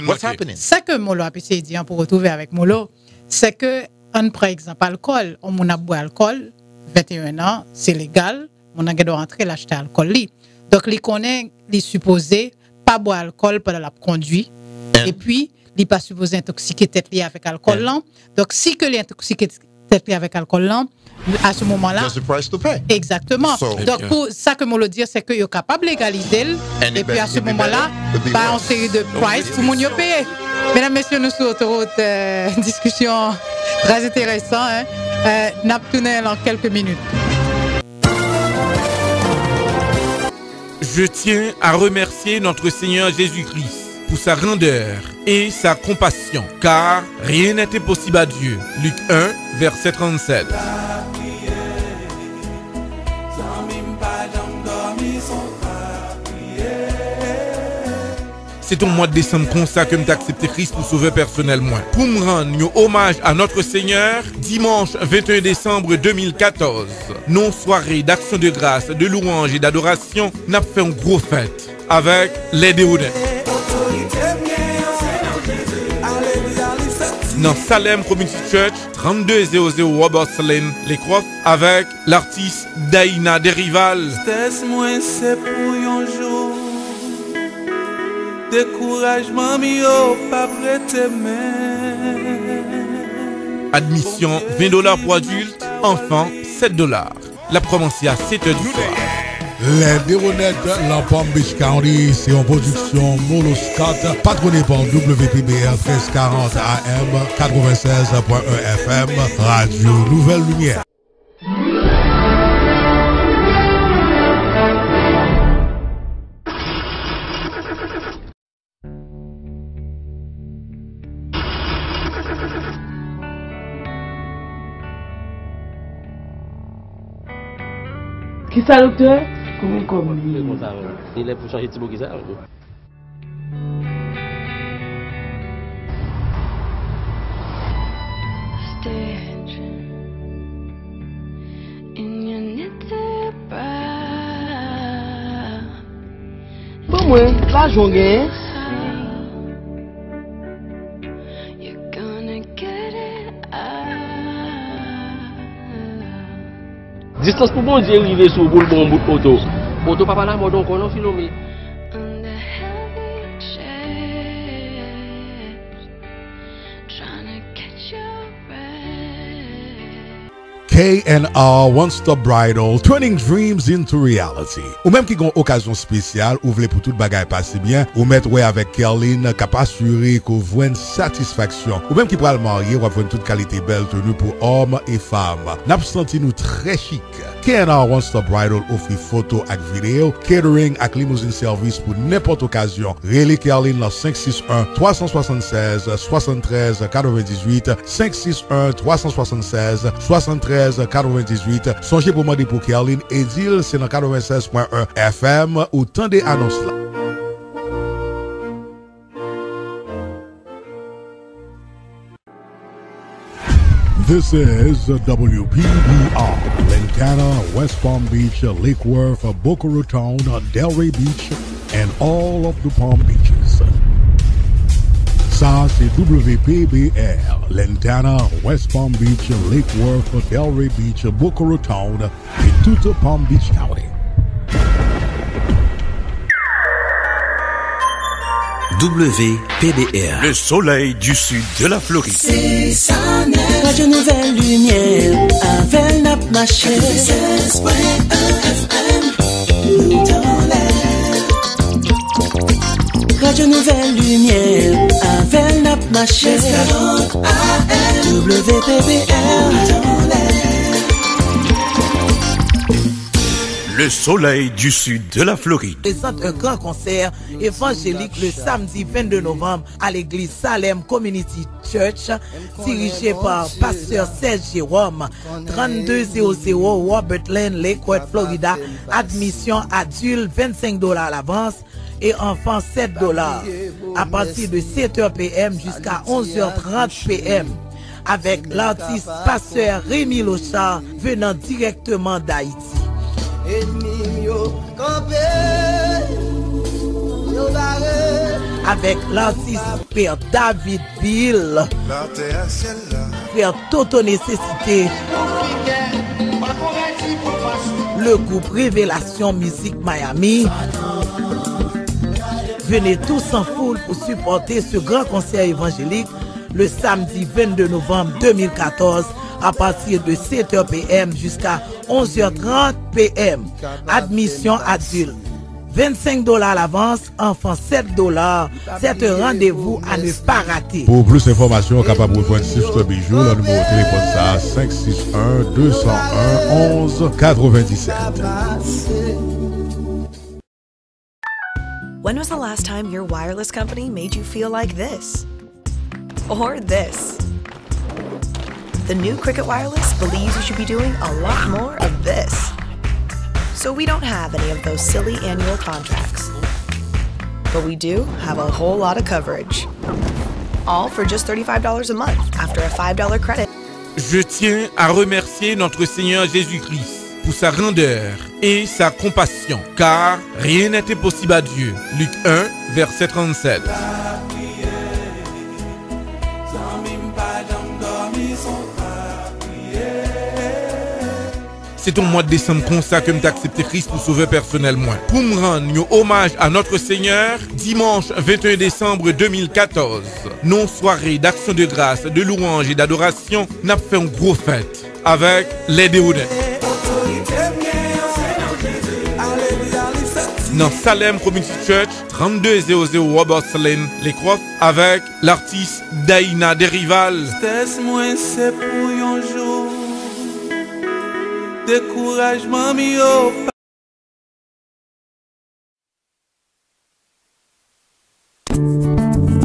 what's happening? Ça que Molo a essayé de dire pour retrouver avec Molo, c'est que on par exemple alcool, on a bu alcool 21 ans, c'est légal. On a doit rentrer l'acheter alcool li. Donc il connaît les supposé pas boire alcool pendant la conduite et puis il pas supposé intoxiquer tête li avec alcool là. Donc si que les intoxiquer tête li avec alcool là à ce moment-là there's a price to pay. Exactement. Donc pour ça que moi le dire c'est que yo capable légaliser et puis à ce moment-là pas en série de price pour mon yo payer. Mesdames messieurs nous sur autoroute discussion très intéressant n'a tourné en quelques minutes. Je tiens à remercier notre Seigneur Jésus-Christ pour sa grandeur et sa compassion, car rien n'est impossible à Dieu. Luc 1, verset 37. C'est au mois de décembre comme ça que j'ai accepté Christ pour sauver personnellement. Pour me rendre un hommage à notre Seigneur, dimanche 21 décembre 2014, nos soirées d'action de grâce, de louange et d'adoration, n'a fait une grosse fête avec les Déoudins. Dans Salem Community Church, 3200 Roberts Lane, les Crofts, avec l'artiste Daïna Derival. Découragement mio pas prêter main. Admission $20 pour adultes, enfants $7. La promotion à 7h du soir. Les Déronettes, la Palm Beach County, c'est en production Molo Scott, patronné par WPBR 1340 AM, 96.1 FM, Radio Nouvelle Lumière. Qui ça, docteur? Comment il est pour changer Thibaut qui ça? Bon, moi, la jongue. Distance pour bon Dieu, il est sur le bon bout de auto. Auto papa là, moi donc on a filmé. K&R One Stop Bridal, turning dreams into reality. Ou même qui ont occasion spéciale, ou voulez pour toute bagaille passer bien, ou mettre ouais avec Kerline, cap assurer qu'on voit une satisfaction. Ou même qui pourra le marier, ou avoir toute qualité belle tenue pour hommes et femmes. N'a senti nous très chic. K&R One Stop Bridal offre photo ak vidéo, catering ak limousine service pour n'importe occasion. Relais Kerline dans 561-376-73-98, 561-376-73-98. Songez pour demander pour Kerline Edil, c'est dans 96.1 FM ou tant des annonces là. This is WPBR, Lantana, West Palm Beach, Lake Worth, Boca Raton, Delray Beach, and all of the Palm Beaches. Ça, c'est WPBR, Lantana, West Palm Beach, Lake Worth, Delray Beach, Boca Raton, et toute Palm Beach County. WPBR. Le soleil du sud de la Floride. C'est ça, Radio Nouvelle Lumière, avec la marché. 96.1 FM, nous dans l'air. Radio Nouvelle Lumière, avec la marché. 40 AM, WPBR, dans l'air. Le soleil du sud de la Floride. Présente un grand concert évangélique le samedi 22 novembre à l'église Salem Community Church, dirigé par pasteur Serge Jérôme, 3200 Robert Lane, Lakewood, Florida. Admission adulte $25 à l'avance et enfants $7. À partir de 7h PM jusqu'à 11h30 PM. Avec l'artiste pasteur Rémi Lochard venant directement d'Haïti. Avec l'artiste Père David Bill, Père Toto Nécessité, le groupe Révélation Musique Miami. Venez tous en foule pour supporter ce grand concert évangélique le samedi 22 novembre 2014 à partir de 7h PM jusqu'à 11h30 PM. Admission adulte $25 à l'avance, enfants $7. C'est un rendez-vous à ne pas rater. Pour plus d'informations, capable de rejoindre Sister Bijou, le numéro de téléphone ça 561-201-11-97. When was the last time your wireless company made you feel like this? Or this? The new Cricket Wireless believes you should be doing a lot more of this. So we don't have any of those silly annual contracts. But we do have a whole lot of coverage. All for just $35 a month after a $5 credit. Je tiens à remercier notre Seigneur Jésus-Christ pour sa grandeur et sa compassion, car rien n'est impossible à Dieu. Luc 1, verset 37. C'est au mois de décembre comme ça que j'ai accepté Christ pour sauver personnellement. Pour me rendre un hommage à notre Seigneur, dimanche 21 décembre 2014, nos soirées d'action de grâce, de louange et d'adoration, n'a fait une grosse fête avec les Déodins. Dans Salem Community Church, 3200 Robert Lane, Lakewood, avec l'artiste Daina Derival. C'est pour un jour. Découragement mio.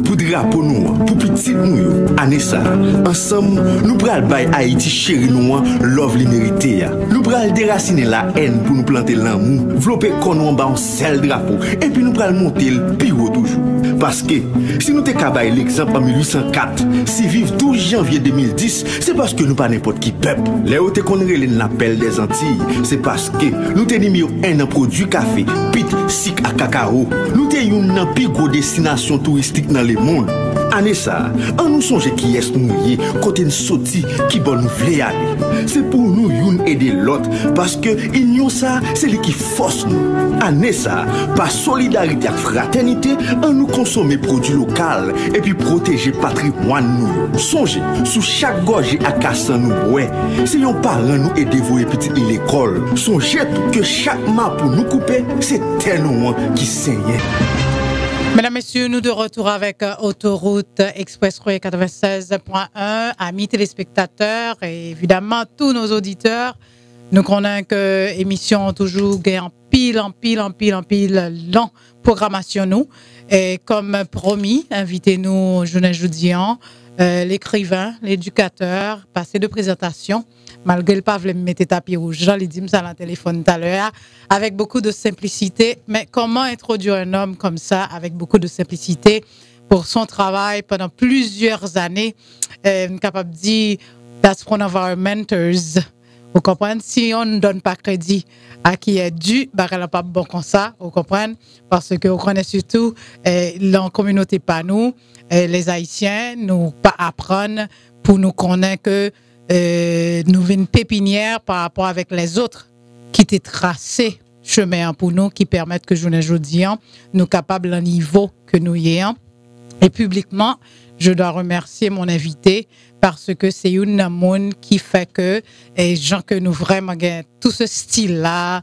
Pour drapeau nous, pour petit nous, Anessa, ensemble, nous pral bay Haïti chéri nous, love li mérité. Nous pral déraciner la haine pour nous planter l'amour, vloper konon ba un seul drapeau, et puis nous pral monter le pire toujours. Parce que, si nous te kabay l'exemple en 1804, si vive 12 janvier 2010, c'est parce que nous pas n'importe qui peuple. Les hautes qu'on relève l'appel des Antilles, c'est parce que nous te numéro 1 en produit café, pit, sic à cacao. Nous te une plus gros destination touristique dans le monde. Année ça, ça, on nous songe qui est nous côté nous sorti qui bon nous vle aller. C'est pour nous youn aider l'autre parce que union ça, c'est lui qui force nous. Année ça, par solidarité et fraternité, on nous consommer produits locaux et puis protéger patrimoine nous. Songez, sous chaque gorge à casser nous ouais. Si yon parent nous aider vos petits l'école, songez que chaque mât pour nous couper, c'est tellement qui saigne. Mesdames, Messieurs, nous de retour avec Autoroute Expressway 96.1, amis téléspectateurs et évidemment tous nos auditeurs. Nous connaissons que l'émission toujours en pile long programmation nous. Et comme promis, invitez-nous jeudi l'écrivain, l'éducateur, passé de présentation. Malgré le pas, je me mettre tapis rouge. Jean lui dit ça dans le téléphone tout à l'heure, avec beaucoup de simplicité. Mais comment introduire un homme comme ça, avec beaucoup de simplicité, pour son travail pendant plusieurs années, capable de dire, that's one of our mentors. Vous comprenez? Si on ne donne pas crédit à qui est dû, elle n'a pas bon comme ça, vous comprenez? Parce que vous connaissez surtout la communauté pas nous, les Haïtiens, nous pas apprendre pour nous connaître que nous venons pépinière par rapport avec les autres qui t'ont tracé chemin pour nous, qui permettent que aujourd'hui, nous capables un niveau que nous ayons. Et publiquement, je dois remercier mon invité parce que c'est une monde qui fait que les gens que nous vraiment gagnent tout ce style-là,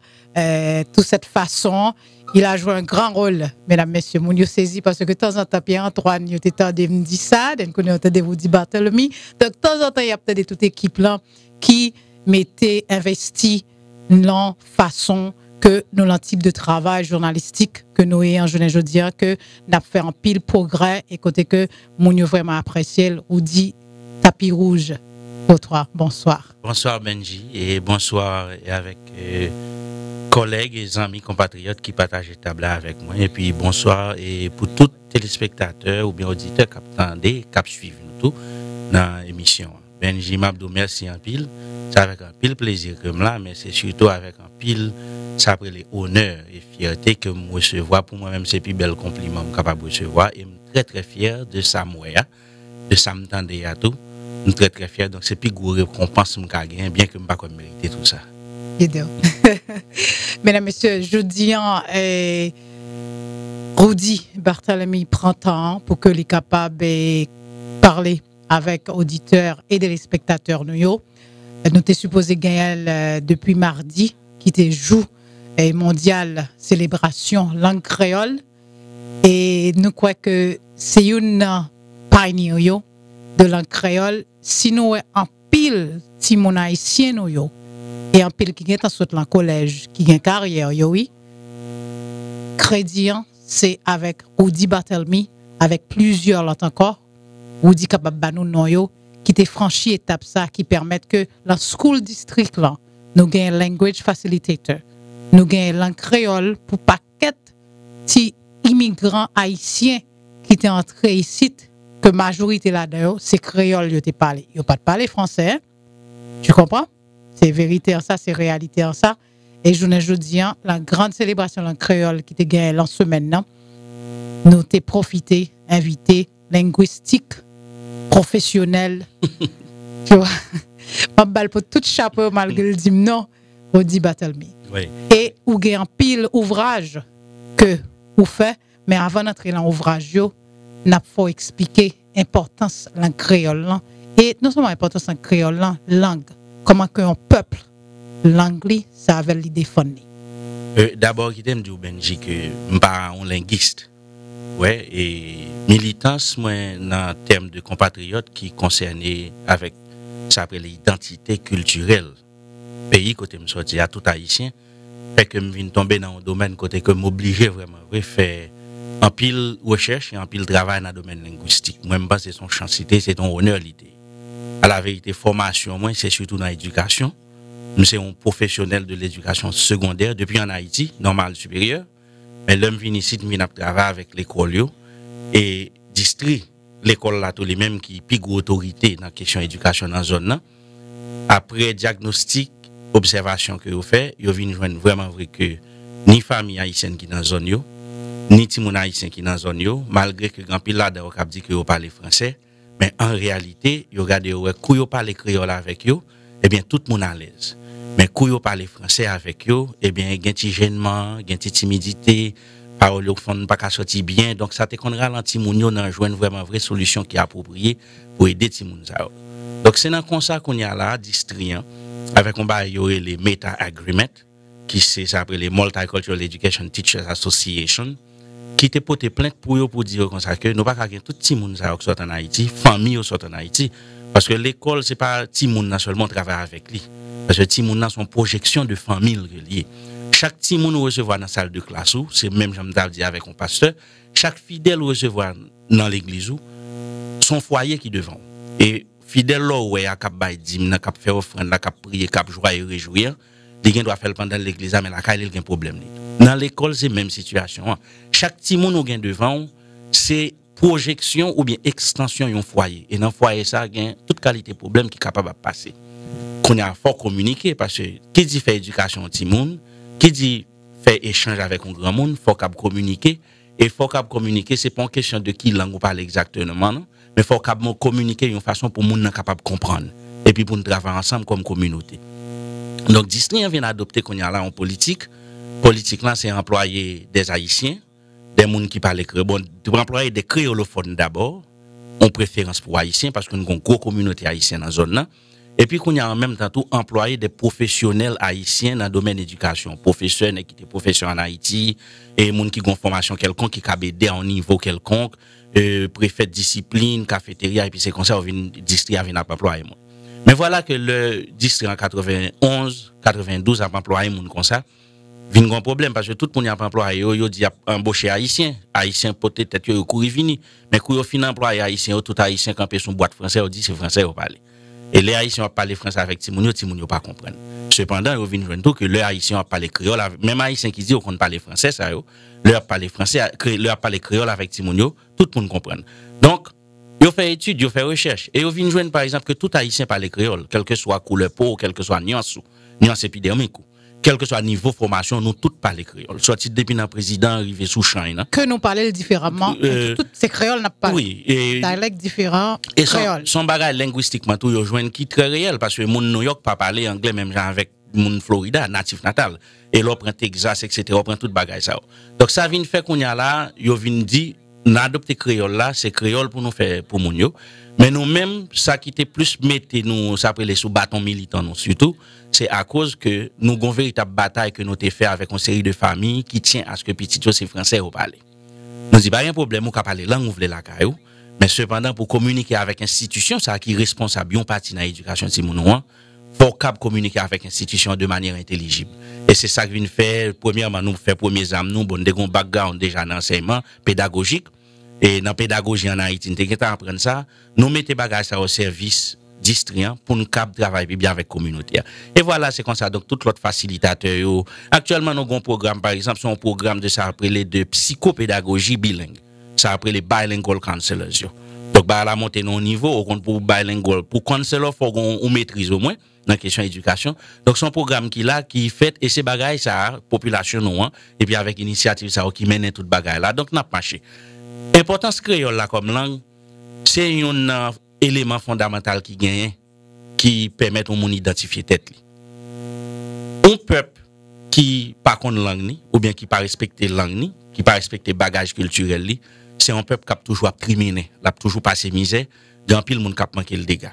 toute cette façon, il a joué un grand rôle, mesdames, messieurs. Mon saisi parce que de temps en temps, Pierre-Antoine, il était de me dire ça, de vous dire Barthélemy. Donc, de temps en temps, il y a peut-être toute équipe là qui mettait investi dans façon que nous l'un type de travail journalistique que nous ayons, je dirais que nous avons fait un pile progrès et côté que mon vraiment apprécié ou dit tapis rouge pour toi. Bonsoir. Bonsoir Benji et bonsoir avec collègues et amis compatriotes qui partagent cette table avec moi et puis bonsoir et pour tous téléspectateurs ou bien auditeurs qui attendent, qui suivent nous tout dans l'émission. Benji Mabdou, merci en pile. C'est avec un pile plaisir comme là, mais c'est surtout avec un pile, ça après les honneurs et fierté que je recevoir. Pour moi-même, c'est le plus bel compliment que je suis capable de recevoir. Et je suis très très fier de ça, de ça me tendait à tout. Je suis très fier. Donc c'est plus gros récompense que je gagne, bien que je ne pas mériter tout ça. Mesdames, Messieurs, je dis Rudy Barthélemy prend temps pour que les capables de parler avec auditeurs et téléspectateurs nous. Nous sommes supposés gagner depuis mardi, qui était jour mondial célébration langue créole. Et nous croyons que c'est une pioneer de langue créole. Si nous sommes en pile, si mon haïtien nous et en pile qui est en collège, qui a une carrière, oui, crédit, c'est avec Rudy Barthélemy, avec plusieurs là encore. Ou dit capable banou noyo qui te franchi étape ça qui permettent que la school district là nous gagne language facilitator nous gagne langue créole pour paquet si immigrants haïtiens qui étaient entrés ici que majorité là dedans c'est créole yo te parler yo pas parler français hein? Tu comprends c'est vérité en ça c'est réalité en ça et jeudi la grande célébration langue créole qui te gagne en semaine là nous t'ai profité invité linguistique professionnel, tu vois, pas balle pour tout chapeau malgré le dit non, on dit Barthélemy. Oui. Et ou gagne un pile ouvrage que ou fait, mais avant d'entrer dans l'ouvrage yo, n'a faut expliquer importance langue créole là et non seulement importance langue créole là, langue, comment que un peuple langue ça avait li défendre. D'abord qui t'aime dire Benji que m'pas un linguiste. Ouais, et militance, moi, dans termes de compatriotes qui concernent avec ça après l'identité culturelle. Pays côté me sorti à tout haïtien, fait que me viens tomber dans un domaine côté que m'obliger vraiment faire en pile recherche et en pile travail dans le domaine linguistique. Moi, je pense que c'est son chancité, c'est ton honneur l'idée. À la vérité, formation, moi, c'est surtout dans l'éducation. C'est un professionnel de l'éducation secondaire depuis en Haïti, normal supérieur. Mais l'homme vient ici, il vient travailler avec l'école et district l'école là tous les mêmes qui plus autorité dans la question éducation dans la zone là. Après diagnostic, observation que vous faites, vous venez joindre vraiment vrai que ni famille haïtienne qui dans la zone ni ti moun haïtien qui dans la zone malgré que grand pile là dedans qui dit que vous parlez français, Mais en réalité, yo regardez ouais, quand yo parle créole avec yo, eh bien tout le monde à l'aise. Mais quand yo parle français avec yo, eh bien il y a un petit gênement, il y a une petite timidité, parole au fond pas qu'à sortir bien, donc ça te qu'on ralentit moun yo dans joindre vraiment vraie solution qui est appropriée pour aider ti moun ça. Donc c'est dans comme ça qu'on y a là distriant avec on va yo les meta agreement qui c'est ça après les Multicultural Education Teachers Association qui te porté plainte pour dire comme ça que nous pas gagner tout ti moun ça qui sont en Haïti, famille sont en Haïti parce que l'école c'est pas ti moun seulement travailler avec lui parce que ti moun son projection de famille reliée. Chaque ti moun recevoir dans salle de classe ou c'est même j'aime dit avec un pasteur, chaque fidèle recevoir dans l'église ou son foyer qui devant et fidèle là ouais a cap bay dîme cap faire offrande cap prier cap joyeux réjouir il doit faire pendant l'église mais la caille il a un problème dans l'école c'est même situation chaque petit monde ou gain devant c'est projection ou bien extension d'un foyer et dans foyer ça gain toute qualité problème qui capable de passer qu'on a fort communiquer parce que qui dit faire éducation petit monde qui dit faire échange avec un grand monde faut capable communiquer et faut capable communiquer c'est pas une question de qui langue ou parle exactement non mais faut capable communiquer d'une façon pour monde capable comprendre et puis pour nous travailler ensemble comme communauté. Donc Disney vient adopter qu'on y a là en politique là c'est employer des haïtiens des gens qui parlent créole bon tu employer des créolophones d'abord en préférence pour haïtiens parce que nous avons une grosse communauté haïtienne dans zone là et puis qu'on y a en même temps tout employer des professionnels haïtiens dans le domaine de l'éducation professeurs qui étaient professeurs en Haïti et gens qui ont une formation quelconque qui capable aider à un niveau quelconque préfet de discipline cafétéria et puis c'est comme ça on vient district vient employer moi. Mais voilà que le district en 91 92 a employé moun comme ça vient un problème parce que tout le monde a employé yo dit embaucher haïtien peut-être yo courir vini mais quand yo fin employé haïtien tout haïtien camper son boîte français on dit c'est français on parler et les haïtiens ont parlé français avec ti moun yo pas comprendre cependant yo vinn joindre que les haïtiens ont parlé créole même haïtien qui dit qu'on parle français ça yo leur parler français leur parler créole avec ti moun yo tout le monde comprendre donc yo fait étude yo fait recherche et yo vinn joindre par exemple que tout haïtien parle créole quelle que soit couleur peau quelle que soit nuance épidermique quel que soit niveau formation nous tous parler créole sorti depuis dans président arrivé sous champ que nous parler différemment toutes ces créoles n'a pas oui et dialecte différent et son bagage linguistiquement tout yo joindre qui très réel parce que moun New York pas parler anglais même genre avec moun Florida natif natal et l'on prend Texas etc. on prend tout bagage ça donc ça vient faire qu'on y a là yo vinn dit n'adopter créole là c'est créole pour nous faire pour moun yo mais nous même ça qui était plus mettez nous ça après les sous bâton militant nous surtout c'est à cause que nous avons une véritable bataille que nous avons fait avec une série de familles qui tient à ce que petit c'est français ou parler. Nous dit pas un problème ou parler langue ou la caillou mais cependant pour communiquer avec institution ça qui responsable une partie dans l'éducation de moun faut communiquer avec institution de manière intelligible et c'est ça que vient faire premièrement nous faire premiers âmes nous bon des background déjà dans enseignement pédagogique et dans pédagogie en Haïti nous apprendre ça nous mettez bagage ça au service distriant pour nous travailler bien avec communauté et voilà c'est comme ça donc tout l'autre facilitateur actuellement nous avons un programme par exemple c'est un programme de ça appelé de psychopédagogie bilingue ça appelé les bilingual counselors donc bah la monter nos niveau au compte pour bilingual pour counselor faut qu'on maîtrise au moins dans question éducation donc son programme qui là qui fait et ces bagages ça population nous et puis avec initiative ça qui mène toute bagaille là donc n'a pas marché importance créole là comme langue c'est un élément fondamental qui gagne qui permet au monde identifier tête li. Un peuple qui pas connaît langue ni ou bien qui pas respecter langue ni qui pas respecter bagage culturel li c'est un peuple qui a toujours criminel l'a toujours passé misère grand pile monde qui a manqué le dégât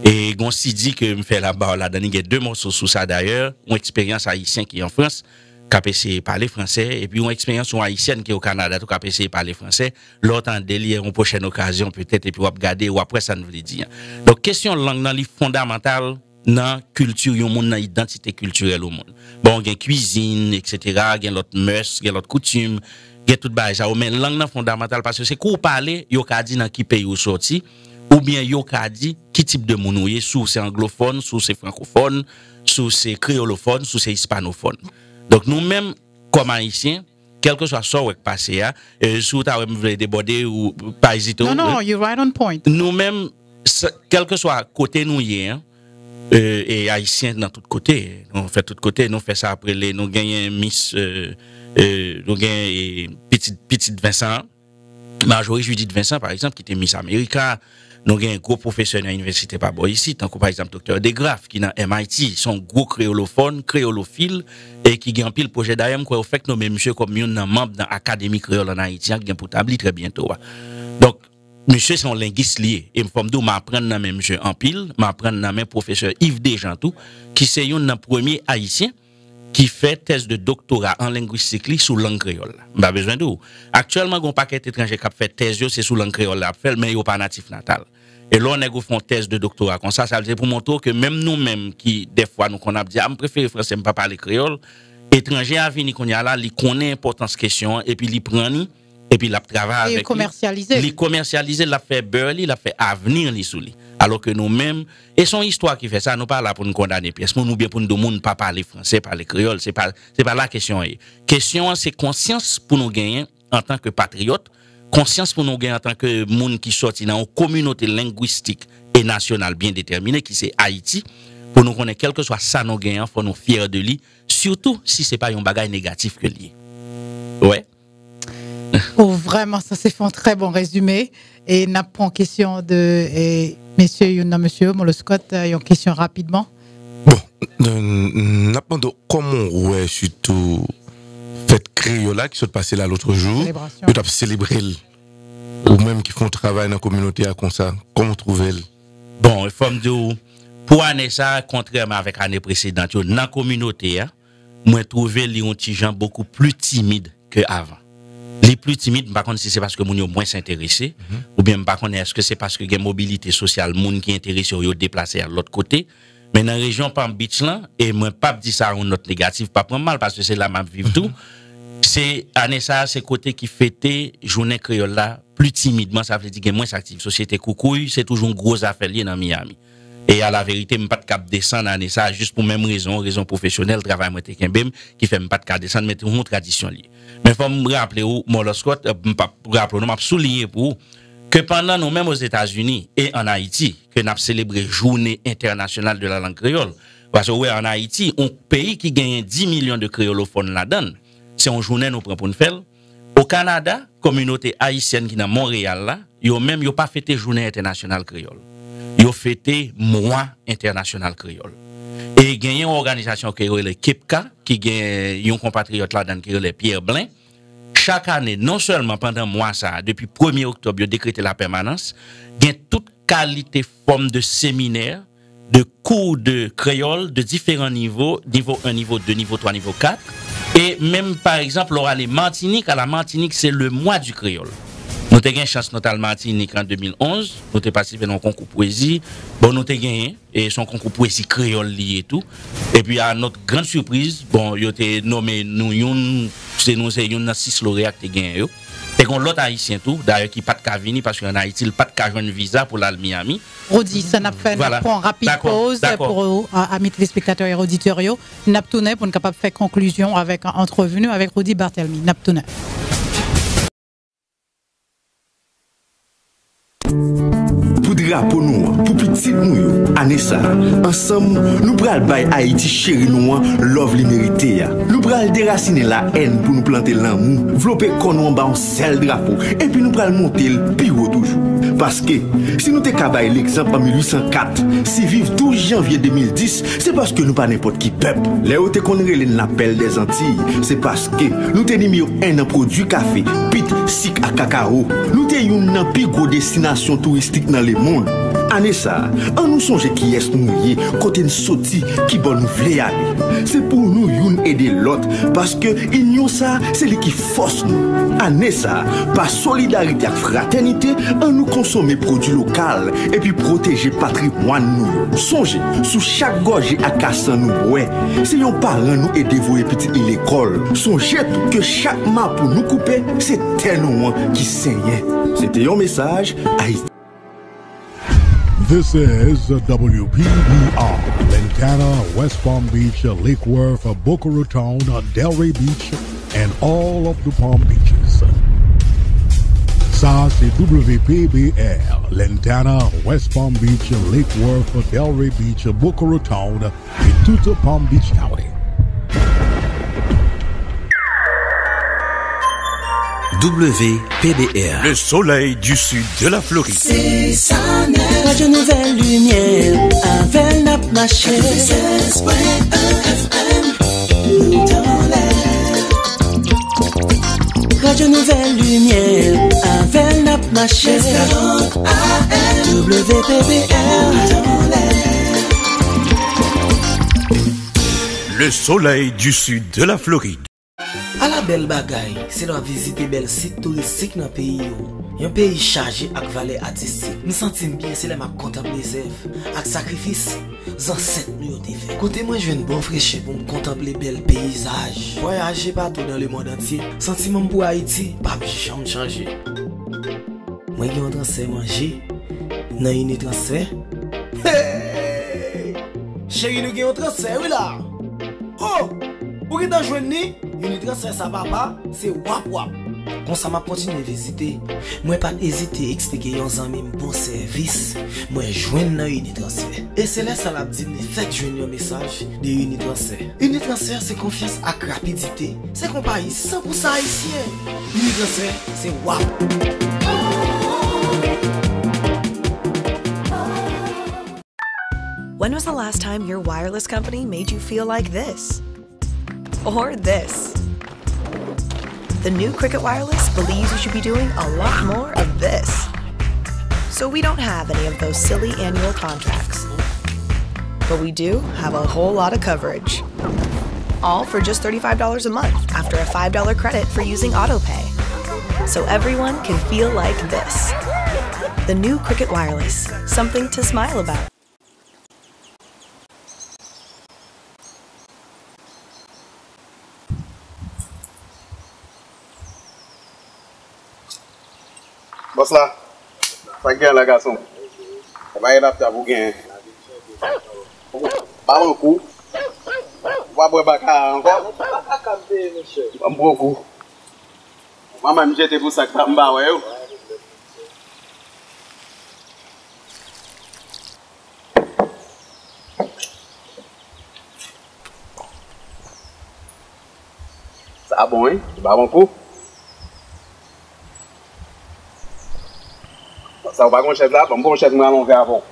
et gon si dit que me fait là-bas là dans deux morceaux sur ça d'ailleurs une expérience haïtien qui est en France qui a essayé parler français et puis une expérience haïtienne qui est au Canada qui a essayé parler français l'autre en délire une prochaine occasion peut-être et puis on va regarder ou après ça nous veut dire donc question langue dans li fondamental dans culture yon monde dans identité culturelle au monde bon gen cuisine etc. gen l'autre mœurs gen l'autre coutume gen tout bail ça mais langue nan fondamental parce que c'est qu'on parler yo ka di dans qui pays ou sorti ou bien yo ka di qui type de moun ou yé sous c'est anglophone sous c'est francophone sous c'est créolophone sous c'est hispanophone. Donc nous-mêmes, comme haïtiens, quel que soit ça qui passé, sous ta voulez déborder ou pas hésiter. Non, you're right on point. Nous-mêmes, quel que soit côté nous et haïtiens dans tout côté, on fait tout côté, nous fait ça après nous gagnons Miss, nous gagnons petite Vincent, Marjorie Judith Vincent, par exemple, qui était Miss America. Nous avons un gros professeur à l'université par ici, tant que par exemple Dr. Degraff, qui est dans MIT, son gros créolophone, créolophile, et qui a un pile projet d'ailleurs, quoi, au fait que nous même monsieur comme un membre dans l'Académie créole en Haïti, qui est pour établir très bientôt. Donc, monsieur, c'est un linguiste lié. Et je vais m'apprendre dans même monsieur en pile, m'apprendre dans même professeur Yves Desjantou, qui c'est un premier haïtien qui fait thèse de doctorat en linguistique sous langue créole. Pas besoin de vous. Actuellement, il y a un paquet d'étrangers qui fait thèse, c'est sous langue créole, mais il n'y a pas natif natal. Et là, on a fait thèse de doctorat. Comme ça veut dire pour montrer que même nous-mêmes, qui, des fois, nous, qu'on a dit, je préfère le français, je ne pas parler créole, étranger à venir, qu'on y a là, il connaît l'importance question, et puis il prend, et puis il travaille avec commercialisé. Il commercialisé, il a fait beurre, il a fait avenir, sous lui. Alors que nous-mêmes, et son histoire qui fait ça, nous pas là pour nous condamner pièce, nous bien pour nous demander pas parler français, parler créole, c'est pas la question. Question, c'est conscience pour nous gagner en tant que patriotes, conscience pour nous gagner en tant que monde qui sorti dans une communauté linguistique et nationale bien déterminée, qui c'est Haïti, pour nous connaître quel que soit ça nous gagnons, faut nous fiers de lui, surtout si c'est pas un bagage négatif que lié. Ouais. Oh, vraiment, ça c'est fait un très bon résumé. Et n'a pas en question de monsieur Molo Scott, une question rapidement. Bon, n'a pas de comment ouais surtout fête créole qui s'est passé là l'autre jour, peut être célébrer ou même qui font travail dans la communauté comme ça, comment trouver Bon, il faut me dire pour année ça contrairement avec l'année précédente, dans la communauté, moi trouver les petits gens beaucoup plus timides que avant. Les plus timides, par contre, si c'est parce que moun moins s'intéressé, ou bien par contre, est-ce que c'est parce que il y a mobilité sociale, moun qui intéressé ou déplacé à l'autre côté. Mais dans la région Palm Beach là, et moi pas dire ça en note négative, pas prendre mal parce que c'est là m'a vivre tout. C'est année ça, c'est côté qui fêtait journée créole là plus timidement, ça veut dire qu'il y a moins active. Société Coucouille, c'est toujours une grosse affaire liée dans Miami. Et à la vérité, je ne pas de cap descendre à ça juste pour même raison professionnelle, travail moi qui fait pas de cap descendre, mais c'est une tradition liée. Mais faut me rappeler où Molo Scott, m'a souligner pour que pendant nous même aux États-Unis et en Haïti, que nous avons célébré journée internationale de la langue créole. Parce que ouais, en Haïti, un pays qui gagne 10 millions de créolophones là-dedans, c'est une journée nous prend pour nous faire. Au Canada, communauté haïtienne qui est dans Montréal là, yo même yo pas fêté journée internationale créole. Yo fêté mois international créole. Et il y a une organisation qui est le KIPCA, qui est un compatriote là-dedans qui est Pierre Blin. Chaque année, non seulement pendant mois ça, depuis 1er octobre, il a décrété la permanence, il y a toute qualité forme de séminaire, de cours de créole de différents niveaux, niveau 1, niveau 2, niveau 3, niveau 4. Et même par exemple, à la Martinique, c'est le mois du créole. Nous avons gagné chance notre Martinique en 2011, nous avons participé dans un concours poésie. Bon, nous avons gagné et son concours poésie créole lié et tout. Et puis à notre grande surprise, bon, il a nommé nous c'est nous 6 lauréats qui gagné. Et qu'on l'autre haïtien tout, d'ailleurs qui pas de cas venir parce qu'en Haïti, il pas de cas joindre visa pour l'aller Miami. Rodi, ça n'a fait un rapide pause pour amis téléspectateurs et auditeurs. N'a tourné pour être capable de faire conclusion avec un entrevenu avec Rodi Barthelemy. N'a tourné. Pour drapeau nous, pour petit nous, Anessa, ensemble, nous pral bay Haïti chéri nous, love li mérité. Nous pral déraciner la haine pour nous planter l'amour, vloper qu'on nous en seul drapeau, et puis nous pral monter le pire toujours. Parce que, si nous te kabay l'exemple en 1804, si vive 12 janvier 2010, c'est parce que nous pas n'importe qui peuple. Les hautes qu'on relève l'appel des Antilles, c'est parce que nous te numéro 1 en produit café, pit, sic à cacao. Nous te une plus gros destination touristique dans le monde. Anessa, on nous songe qui est nous côté une sortie qui bon nous vle aller. C'est pour nous une aider l'autre parce que union ça c'est lui qui force nous. Anessa, par solidarité et fraternité, on nous consommer produits locaux et puis protéger patrimoine nous. Songez sous chaque gorge à casser nous ouais. Si on parent nous aider vous petit l'école. Songez que chaque mât pour nous couper, c'est tellement qui saignait. C'était un message à This is WPBR, Lantana, West Palm Beach, Lake Worth, Boca Raton, Delray Beach, and all of the Palm Beaches. Ça, c'est WPBR, Lantana, West Palm Beach, Lake Worth, Delray Beach, Boca Raton, et toute Palm Beach County. WPBR. Le soleil du sud de la Floride. C'est ça, Radio Nouvelle Lumière, avec la marché. 96.1 FM, nous dans l'air. Radio Nouvelle Lumière, avec la marché. 40 AM, WPBR, dans l'air. Le soleil du sud de la Floride. À la belle bagaille, c'est la visiter bel site touristique dans le pays. Un pays chargé avec valeur artistique. Nous sentons bien, c'est là ma contempler les œuvres, avec sacrifice, ancêtres nous ont fait. Côté moi, je viens de bon fraîcheur pour me contempler bel paysage. Voyager partout dans le monde entier. Sentiment pour Haïti, pas jamais changer. Moi, j'ai un transfert manger, dans une transfert. Hey! Chérie, nous avons un transfert, oui là. Oh! Pour que tu ni une transfert ça papa, c'est wap wap. Quand ça m'a continué à visiter, moi pas hésiter à expliquer aux amis mon bon service. Moi joindre dans Unitransfert. Et c'est là ça l'a dit me fait joindre un message de Unitransfert. Unitransfert c'est confiance et rapidité. C'est compagnie 100% haïtien. Unitransfert c'est wap. When was the last time your wireless company made you feel like this? Or this? The new Cricket Wireless believes you should be doing a lot more of this. So we don't have any of those silly annual contracts. But we do have a whole lot of coverage. All for just $35 a month after a $5 credit for using AutoPay. So everyone can feel like this. The new Cricket Wireless, something to smile about. Boss là, ça gagne la garçon. On va y adapter à vous gagner. Pas un coup. On va boire baka encore. Un bon coup. Maman me jette pour ça que t'as m'ba ouais. Ça bon hein? Pas un coup. Ça va pas chèque là, bon chèque moi on va avant.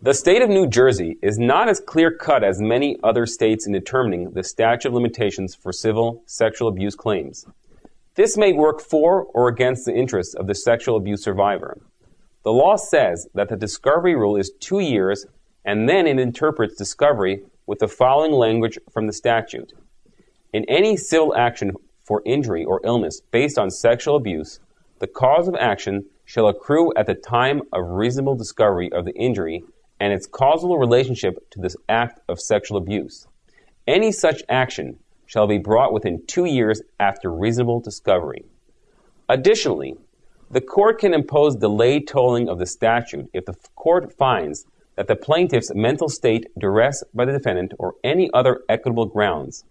The state of New Jersey is not as clear-cut as many other states in determining the statute of limitations for civil sexual abuse claims. This may work for or against the interests of the sexual abuse survivor. The law says that the discovery rule is 2 years, and then it interprets discovery with the following language from the statute. In any civil action for injury or illness based on sexual abuse, the cause of action shall accrue at the time of reasonable discovery of the injury and its causal relationship to this act of sexual abuse. Any such action shall be brought within 2 years after reasonable discovery. Additionally, the court can impose delayed tolling of the statute if the court finds that the plaintiff's mental state, duress by the defendant, or any other equitable grounds.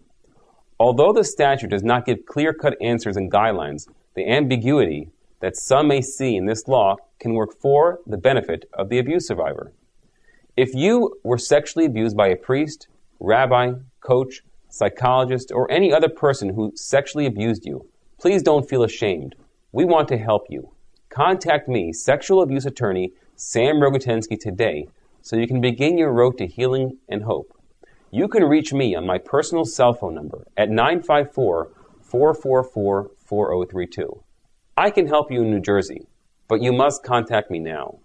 Although the statute does not give clear-cut answers and guidelines, the ambiguity that some may see in this law can work for the benefit of the abuse survivor. If you were sexually abused by a priest, rabbi, coach, psychologist, or any other person who sexually abused you, please don't feel ashamed. We want to help you. Contact me, sexual abuse attorney Sam Rogotensky, today so you can begin your road to healing and hope. You can reach me on my personal cell phone number at 954-444-4032. I can help you in New Jersey, but you must contact me now.